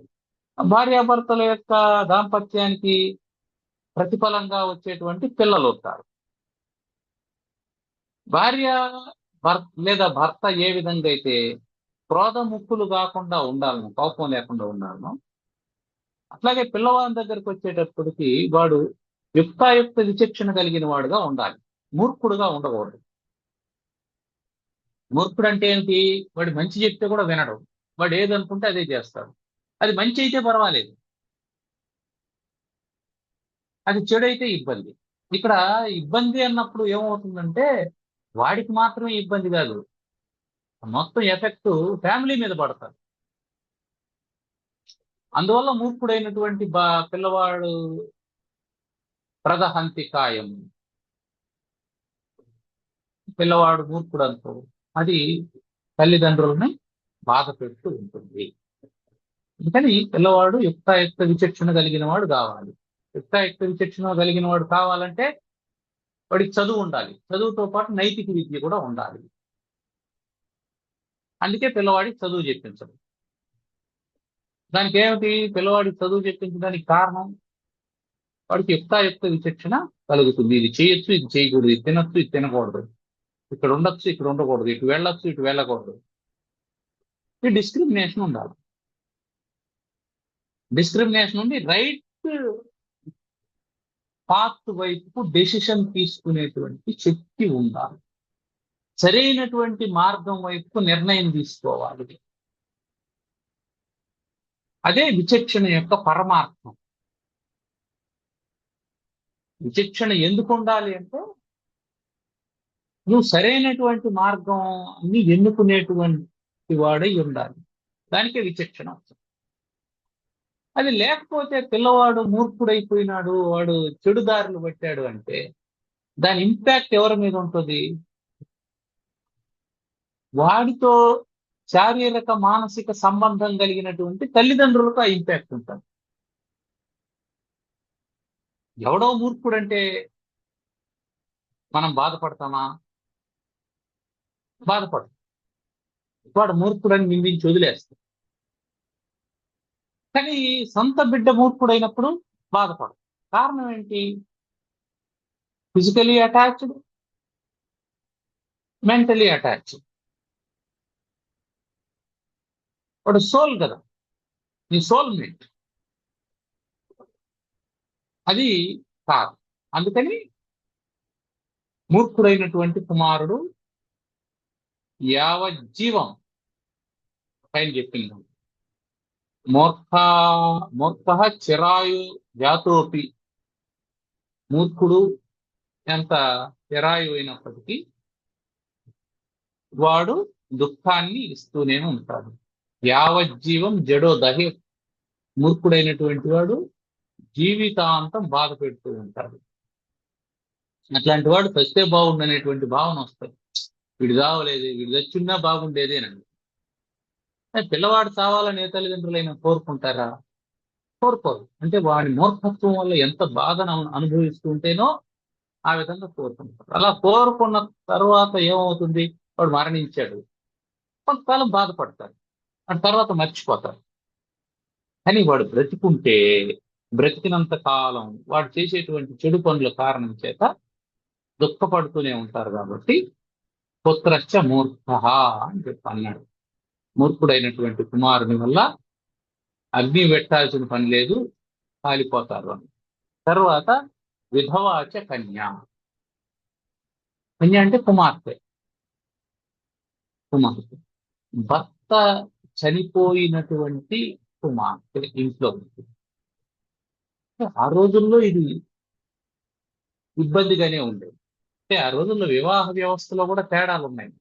భార్యాభర్తల యొక్క దాంపత్యానికి ప్రతిఫలంగా వచ్చేటువంటి పిల్లలు ఉంటారు. భార్య లేదా భర్త ఏ విధంగా అయితే క్రోధముక్కులు కాకుండా ఉండాలను, కోపం లేకుండా ఉండాలను, అట్లాగే పిల్లవాడి దగ్గరికి వచ్చేటప్పటికి వాడు యుక్తాయుక్త విచక్షణ కలిగిన వాడుగా ఉండాలి, మూర్ఖుడుగా ఉండకూడదు. మూర్ఖుడు అంటే ఏంటి? వాడు మంచి చెప్తే కూడా వినడు, వాడు ఏదనుకుంటే అదే చేస్తాడు. అది మంచి అయితే పర్వాలేదు, అది చెడు అయితే ఇబ్బంది. ఇక్కడ ఇబ్బంది అన్నప్పుడు ఏమవుతుందంటే వాడికి మాత్రమే ఇబ్బంది కాదు, మొత్తం ఎఫెక్ట్ ఫ్యామిలీ మీద పడతారు. అందువల్ల మూర్ఖుడైనటువంటి పిల్లవాడు ప్రదహంతి కాయం, పిల్లవాడు మూర్ఖుడు అనుకో, అది తల్లిదండ్రులని బాధ పెడుతూ ఉంటుంది. అందుకని పిల్లవాడు యుక్తాయుక్త విచక్షణ కలిగిన వాడు కావాలి. యుక్తాయుక్త విచక్షణ కలిగిన వాడు కావాలంటే వాడికి చదువు ఉండాలి, చదువుతో పాటు నైతిక విద్య కూడా ఉండాలి. అందుకే పిల్లవాడికి చదువు చెప్పించడం. దానికి ఏమిటి, పిల్లవాడికి చదువు చెప్పించడానికి కారణం వాడికి యుక్తాయుక్త విచక్షణ కలుగుతుంది. ఇది చేయొచ్చు, ఇది చేయకూడదు, ఇది తినొచ్చు, ఇది తినకూడదు, ఇక్కడ ఉండొచ్చు, ఇక్కడ ఉండకూడదు, ఇటు వెళ్ళొచ్చు, ఇటు వెళ్ళకూడదు. ఈ డిస్క్రిమినేషన్ ఉండాలి. డిస్క్రిమినేషన్ ఉండి రైట్ పాత్ వైపు డెసిషన్ తీసుకునేటువంటి శక్తి ఉండాలి. సరైనటువంటి మార్గం వైపు నిర్ణయం తీసుకోవాలి. అదే విచక్షణ యొక్క పరమార్థం. విచక్షణ ఎందుకు ఉండాలి అంటే నువ్వు సరైనటువంటి మార్గం అన్ని ఎన్నుకునేటువంటి వాడై ఉండాలి. దానికే విచక్షణ అవసరం. అది లేకపోతే పిల్లవాడు మూర్ఖుడైపోయినాడు, వాడు చెడు దారులు పట్టాడు అంటే దాని ఇంపాక్ట్ ఎవరి మీద ఉంటుంది? వాడితో శారీరక మానసిక సంబంధం కలిగినటువంటి తల్లిదండ్రులకు ఆ ఇంపాక్ట్ ఉంటుంది. ఎవడో మూర్ఖుడంటే మనం బాధపడతామా? బాధపడతాం. వాడు మూర్ఖుడని నిందించి వదిలేస్తాం. కానీ సొంత బిడ్డ మూర్ఖుడైనప్పుడు బాధపడతాం. కారణం ఏంటి? Physically attached, mentally attached. వాడు సోల్ కదా, నీ సోల్మేట్. అది కాదు. అందుకని మూర్ఖుడైనటువంటి కుమారుడు యావజ్జీవం పైన చెప్పింది. మూర్ఖ చిరాయు జాతోపి. మూర్ఖుడు ఎంత చిరాయు అయినప్పటికీ వాడు దుఃఖాన్ని ఇస్తూనే ఉంటాడు. యావజ్జీవం జడో దహే. మూర్ఖుడైనటువంటి వాడు జీవితాంతం బాధ పెడుతూ ఉంటాడు. అట్లాంటి వాడు చస్తే బాగుండనేటువంటి భావన వస్తుంది. వీడు చావలేదు, వీడు చచ్చున్నా బాగుండేదేనండి. పిల్లవాడు చావాలని ఏ తల్లిదండ్రులైనా కోరుకుంటారా? కోరుకోరు. అంటే వాడి మూర్ఖత్వం వల్ల ఎంత బాధను అనుభవిస్తూ ఉంటేనో ఆ విధంగా కోరుకుంటారు. అలా కోరుకున్న తర్వాత ఏమవుతుంది? వాడు మరణించాడు, కొంతకాలం బాధపడతాడు, ఆ తర్వాత మర్చిపోతాడు. కానీ వాడు బ్రతికుంటే బ్రతికినంత కాలం వాడు చేసేటువంటి చెడు పనుల కారణం చేత దుఃఖపడుతూనే ఉంటారు. కాబట్టి పుత్రశ్చ మూర్ఖ అని చెప్పి అన్నాడు. మూర్ఖుడైనటువంటి కుమారుని వల్ల అగ్ని పెట్టాల్సిన పని లేదు, కాలిపోతారు అని. తర్వాత విధవాచ కన్య. కన్య అంటే కుమార్తె. కుమార్తె భర్త చనిపోయినటువంటి కుమార్తె ఇంట్లో ఉంటుంది. ఆ రోజుల్లో ఇది ఇబ్బందిగానే ఉండేది. అంటే ఆ రోజుల్లో వివాహ వ్యవస్థలో కూడా తేడాలు ఉన్నాయి.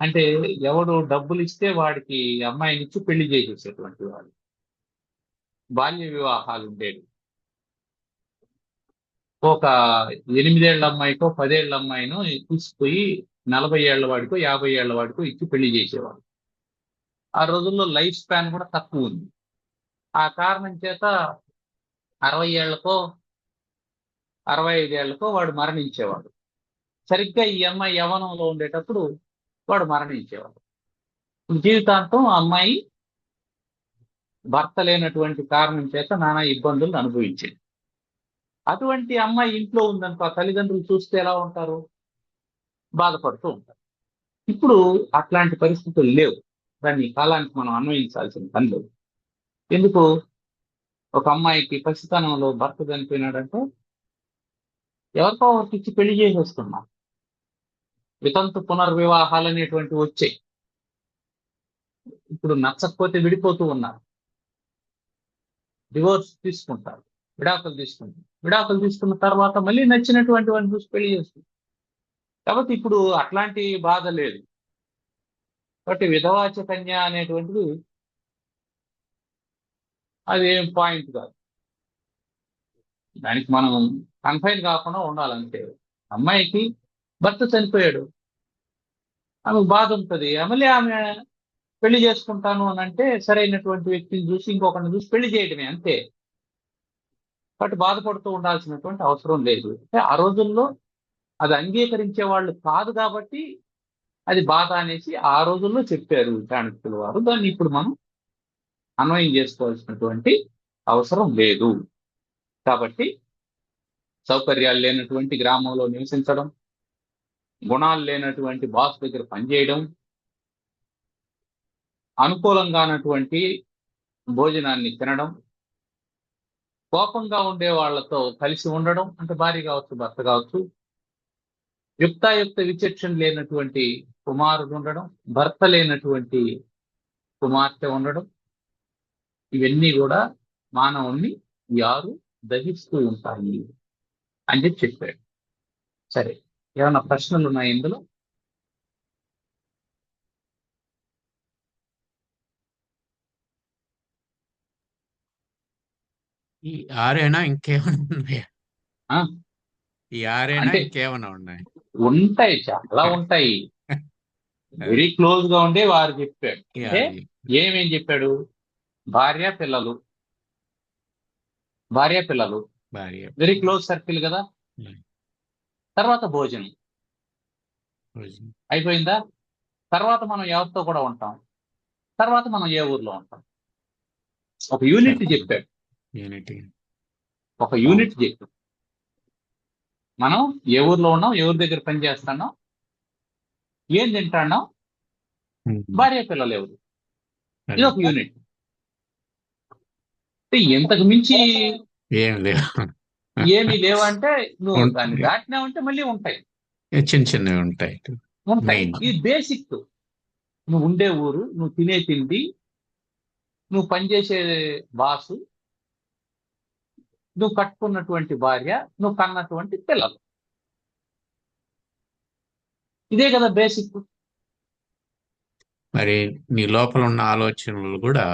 అంటే ఎవడు డబ్బులు ఇస్తే వాడికి అమ్మాయిని ఇచ్చి పెళ్లి చేసేసేటువంటి వాడు. బాల్య వివాహాలు ఉండేవి. ఒక 8 ఏళ్ల అమ్మాయికో 10 ఏళ్ల అమ్మాయినో తీసుకుపోయి 40 ఏళ్ల వాడికో 50 ఏళ్ల వాడికో ఇచ్చి పెళ్లి చేసేవాడు. ఆ రోజుల్లో లైఫ్ స్పాన్ కూడా తక్కువ ఉంది. ఆ కారణం చేత 60 ఏళ్లకో 65 ఏళ్లకో వాడు మరణించేవాడు. సరిగ్గా ఈ అమ్మాయి యవ్వనంలో ఉండేటప్పుడు వాడు మరణించేవాడు. జీవితాంతం ఆ అమ్మాయి భర్త లేనటువంటి కారణం చేత నానా ఇబ్బందులు అనుభవించేది. అటువంటి అమ్మాయి ఇంట్లో ఉందనుకో, తల్లిదండ్రులు చూస్తే ఎలా ఉంటారు? బాధపడుతూ ఉంటారు. ఇప్పుడు అట్లాంటి పరిస్థితులు లేవు. దాన్ని కాలానికి మనం అన్వయించాల్సిన పని లేదు. ఎందుకు? ఒక అమ్మాయికి పసితనంలో భర్త చనిపోయినాడంటే ఎవరికో ఒకరికి ఇచ్చి పెళ్లి చేసేస్తున్నాం. వితంతు పునర్వివాహాలు అనేటువంటివి వచ్చాయి. ఇప్పుడు నచ్చకపోతే విడిపోతూ ఉన్నారు, డివోర్స్ తీసుకుంటారు, విడాకులు తీసుకుంటారు. విడాకులు తీసుకున్న తర్వాత మళ్ళీ నచ్చినటువంటి వాడిని చూసి పెళ్లి చేస్తుంది. కాబట్టి ఇప్పుడు అట్లాంటి బాధ లేదు. కాబట్టి విధవాచ కన్య అనేటువంటిది అది ఏం పాయింట్ కాదు. దానికి మనం కన్ఫైన్ కాకుండా ఉండాలంటే, అమ్మాయికి భర్త చనిపోయాడు, ఆమెకు బాధ ఉంటుంది, మళ్ళీ ఆమె పెళ్లి చేసుకుంటాను అని అంటే సరైనటువంటి వ్యక్తిని చూసి ఇంకొకరిని చూసి పెళ్లి చేయడమే అంతే. బట్ బాధపడుతూ ఉండాల్సినటువంటి అవసరం లేదు. అంటే ఆ రోజుల్లో అది అంగీకరించే వాళ్ళు కాదు కాబట్టి అది బాధ అనేసి ఆ రోజుల్లో చెప్పారు చాణక్యుల వారు. దాన్ని ఇప్పుడు మనం అన్వయం చేసుకోవాల్సినటువంటి అవసరం లేదు. కాబట్టి సౌకర్యాలు లేనటువంటి గ్రామంలో నివసించడం, గుణాలు లేనటువంటి బాస్ దగ్గర పనిచేయడం, అనుకూలంగానటువంటి భోజనాన్ని తినడం, కోపంగా ఉండే వాళ్ళతో కలిసి ఉండడం, అంటే భార్య కావచ్చు, భర్త కావచ్చు, యుక్తాయుక్త విచక్షణ లేనటువంటి కుమారుడు ఉండడం, భర్త లేనటువంటి కుమార్తె ఉండడం, ఇవన్నీ కూడా మానవుణ్ణి ఈ 6 దహిస్తూ ఉంటాయి అని చెప్పాడు. సరే, ఏమైనా ప్రశ్నలు ఉన్నాయి ఇందులో? ఈ ఆరేనా ఇంకేమైనా ఉన్నాయా? ఆ, ఈ ఆరేనా అంటే ఇంకేమైనా ఉన్నాయి? ఉంటాయి, చాలా ఉంటాయి. వెరీ క్లోజ్ గా ఉండే వారు చెప్పాడు. అంటే ఏమేం చెప్పాడు? భార్య పిల్లలు, భార్య వెరీ క్లోజ్ సర్కిల్ కదా. తర్వాత భోజనం అయిపోయిందా? తర్వాత మనం ఎవరితో కూడా ఉంటాం, తర్వాత మనం ఏ ఊర్లో ఉంటాం. ఒక యూనిట్ చెప్పాడు, యూనిటీ. ఒక యూనిట్ చెప్పాడు. మనం ఏ ఊర్లో ఉన్నాం, ఎవరి దగ్గర పని చేస్తున్నాం, ఏం తింటున్నాం, భార్య పిల్లలు ఎవరు, ఇది ఒక యూనిట్. ఎంతకు మించి ఏం లేవు. ఏమీ లేవంటే నువ్వు దాన్ని దాటినావంటే మళ్ళీ ఉంటాయి, చిన్న చిన్నవి ఉంటాయి. ఇది బేసిక్. నువ్వు ఉండే ఊరు, నువ్వు తినే తిండి, నువ్వు పనిచేసే బాసు, నువ్వు కట్టుకున్నటువంటి భార్య, నువ్వు కన్నటువంటి పిల్లలు, ఇదే కదా బేసిక్. మరి నీ లోపల ఉన్న ఆలోచనలు కూడా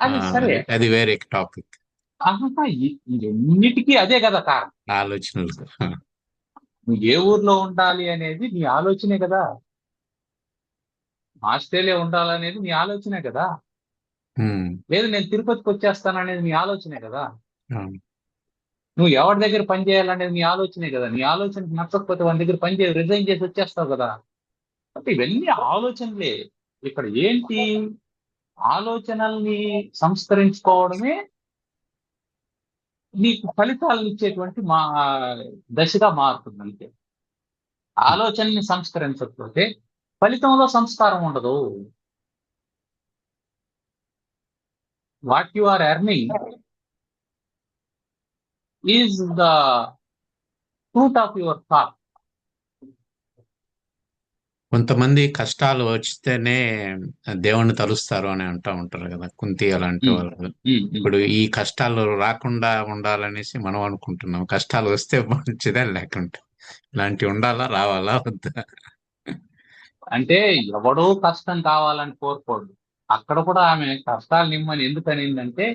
అది సరే, అది వేరే టాపిక్. ఎన్నిటికీ అదే కదా కారణం. ఆలోచనలు నువ్వు ఏ ఊర్లో ఉండాలి అనేది నీ ఆలోచనే కదా. ఆస్ట్రేలియా ఉండాలనేది నీ ఆలోచనే కదా. లేదు నేను తిరుపతికి వచ్చేస్తాను అనేది నీ ఆలోచనే కదా. నువ్వు ఎవరి దగ్గర పని చేయాలనేది నీ ఆలోచనే కదా. నీ ఆలోచనకి నచ్చకపోతే వాడి దగ్గర పని చేయ రిజైన్ చేసి వచ్చేస్తావు కదా. అంటే ఇవన్నీ ఆలోచనలే. ఇక్కడ ఏంటి, ఆలోచనల్ని సంస్కరించుకోవడమే నీకు ఫలితాలను ఇచ్చేటువంటి దశగా మారుతుంది. అంతే. ఆలోచనని సంస్కరించకపోతే ఫలితంలో సంస్కారం ఉండదు. What you are earning is the fruit of your thought. కొంతమంది కష్టాలు వచ్చితేనే దేవుణ్ణి తలుస్తారు అని అంటూ ఉంటారు కదా, కుంతి అలాంటి వాళ్ళు. ఇప్పుడు ఈ కష్టాలు రాకుండా ఉండాలనేసి మనం అనుకుంటున్నాం. కష్టాలు వస్తే మంచిదే, లేకుంటే ఇలాంటివి ఉండాలా, రావాలా, వద్దా? అంటే ఎవడో కష్టం కావాలని కోరుకోడు. అక్కడ కూడా ఆమె కష్టాలు నిమ్మని ఎందుకు అనిందంటే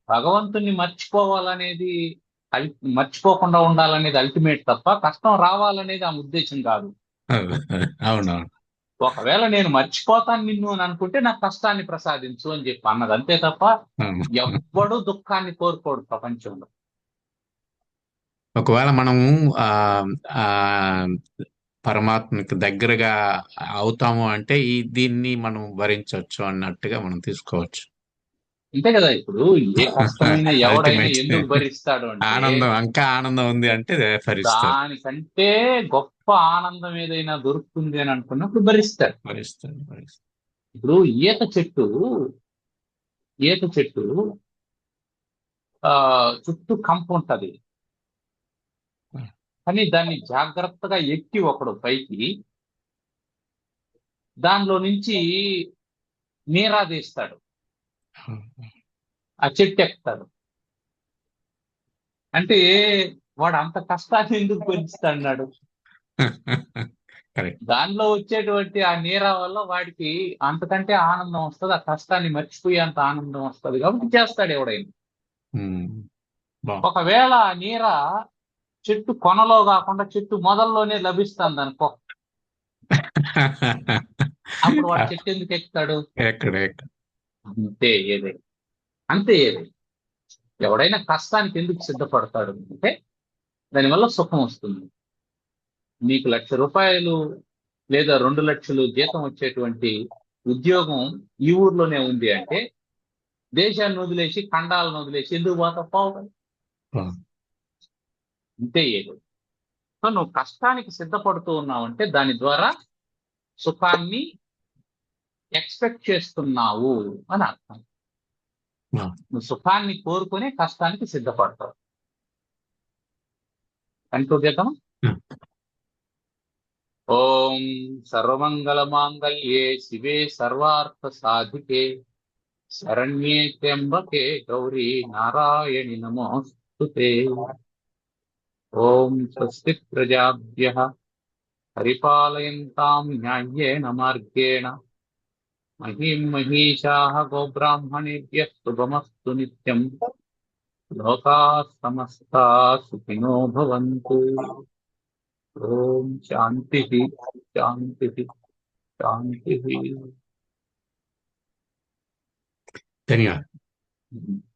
భగవంతుని మర్చిపోవాలనేది, మర్చిపోకుండా ఉండాలనేది అల్టిమేట్ తప్ప కష్టం రావాలనేది ఆమె ఉద్దేశం కాదు. అవునవును. ఒకవేళ నేను మర్చిపోతాను నిన్ను అని అనుకుంటే నాకు కష్టాన్ని ప్రసాదించు అని చెప్పి అన్నది, అంతే తప్ప ఎవ్వడు దుఃఖాన్ని కోరుకోడు ప్రపంచంలో. ఒకవేళ మనము ఆ పరమాత్మకి దగ్గరగా అవుతాము అంటే దీన్ని మనం భరించవచ్చు అన్నట్టుగా మనం తీసుకోవచ్చు. అంతే కదా. ఇప్పుడు ఏ కష్టమైనా ఎవడైనా ఎందుకు భరిస్తాడు అంటే ఆనందం, ఇంకా ఆనందం ఉంది అంటే భరిస్తాడు. దానికంటే గొప్ప ఆనందం ఏదైనా దొరుకుతుంది అని అనుకున్నప్పుడు భరిస్తాడు. ఇప్పుడు ఈత చెట్టు చుట్టూ కంప ఉంటది, కానీ దాన్ని జాగ్రత్తగా ఎక్కి ఒకడు పైకి దానిలో నుంచి నీరా తీస్తాడు, ఆ చెట్టు ఎక్కుతాడు. అంటే వాడు అంత కష్టాన్ని ఎందుకు భరిస్తాడు? దానిలో వచ్చేటువంటి ఆ నీరా వల్ల వాడికి అంతకంటే ఆనందం వస్తుంది, ఆ కష్టాన్ని మర్చిపోయే అంత ఆనందం వస్తుంది కాబట్టి చేస్తాడు ఎవడైనా. ఒకవేళ ఆ నీర చెట్టు కొనలో కాకుండా చెట్టు మొదల్లోనే లభిస్తుంది అనుకో, అప్పుడు వాడు చెట్టు ఎందుకు ఎక్కుతాడు? ఎక్కడ ఎక్కడ అంతే ఏదైనా, అంతే ఏదైనా. ఎవడైనా కష్టానికి ఎందుకు సిద్ధపడతాడు అంటే దానివల్ల సుఖం వస్తుంది. నీకు 1,00,000 లేదా 2 లక్షలు జీతం వచ్చేటువంటి ఉద్యోగం ఈ ఊర్లోనే ఉంది అంటే దేశాన్ని వదిలేసి ఖండాలను వదిలేసి ఎందుకు పోతావు? ఆ, అంతే ఏదో. సో నువ్వు కష్టానికి సిద్ధపడుతూ ఉన్నావంటే దాని ద్వారా సుఖాన్ని ఎక్స్పెక్ట్ చేస్తున్నావు అని అర్థం. ఆ. నువ్వు సుఖాన్ని కోరుకునే కష్టానికి సిద్ధపడతావు. కన్క్లూడ్ చేద్దాం. ఓం సర్వమంగళ మాంగళ్యే శివే సర్వార్థ సాధికే శరణ్యే త్ర్యంబకే గౌరీ నారాయణి నమోస్తుతే. ఓం స్వస్తి ప్రజాభ్యః పరిపాలయంతాం న్యాయేన మార్గేణ మహీం మహీషాః గోబ్రాహ్మణేభ్యः శుభమస్తు నిత్యం. లోకాः సమస్తాः సుఖినో భవంతు. ఓం శాంతి శాంతి శాంతి. ధన్యవాదాలు.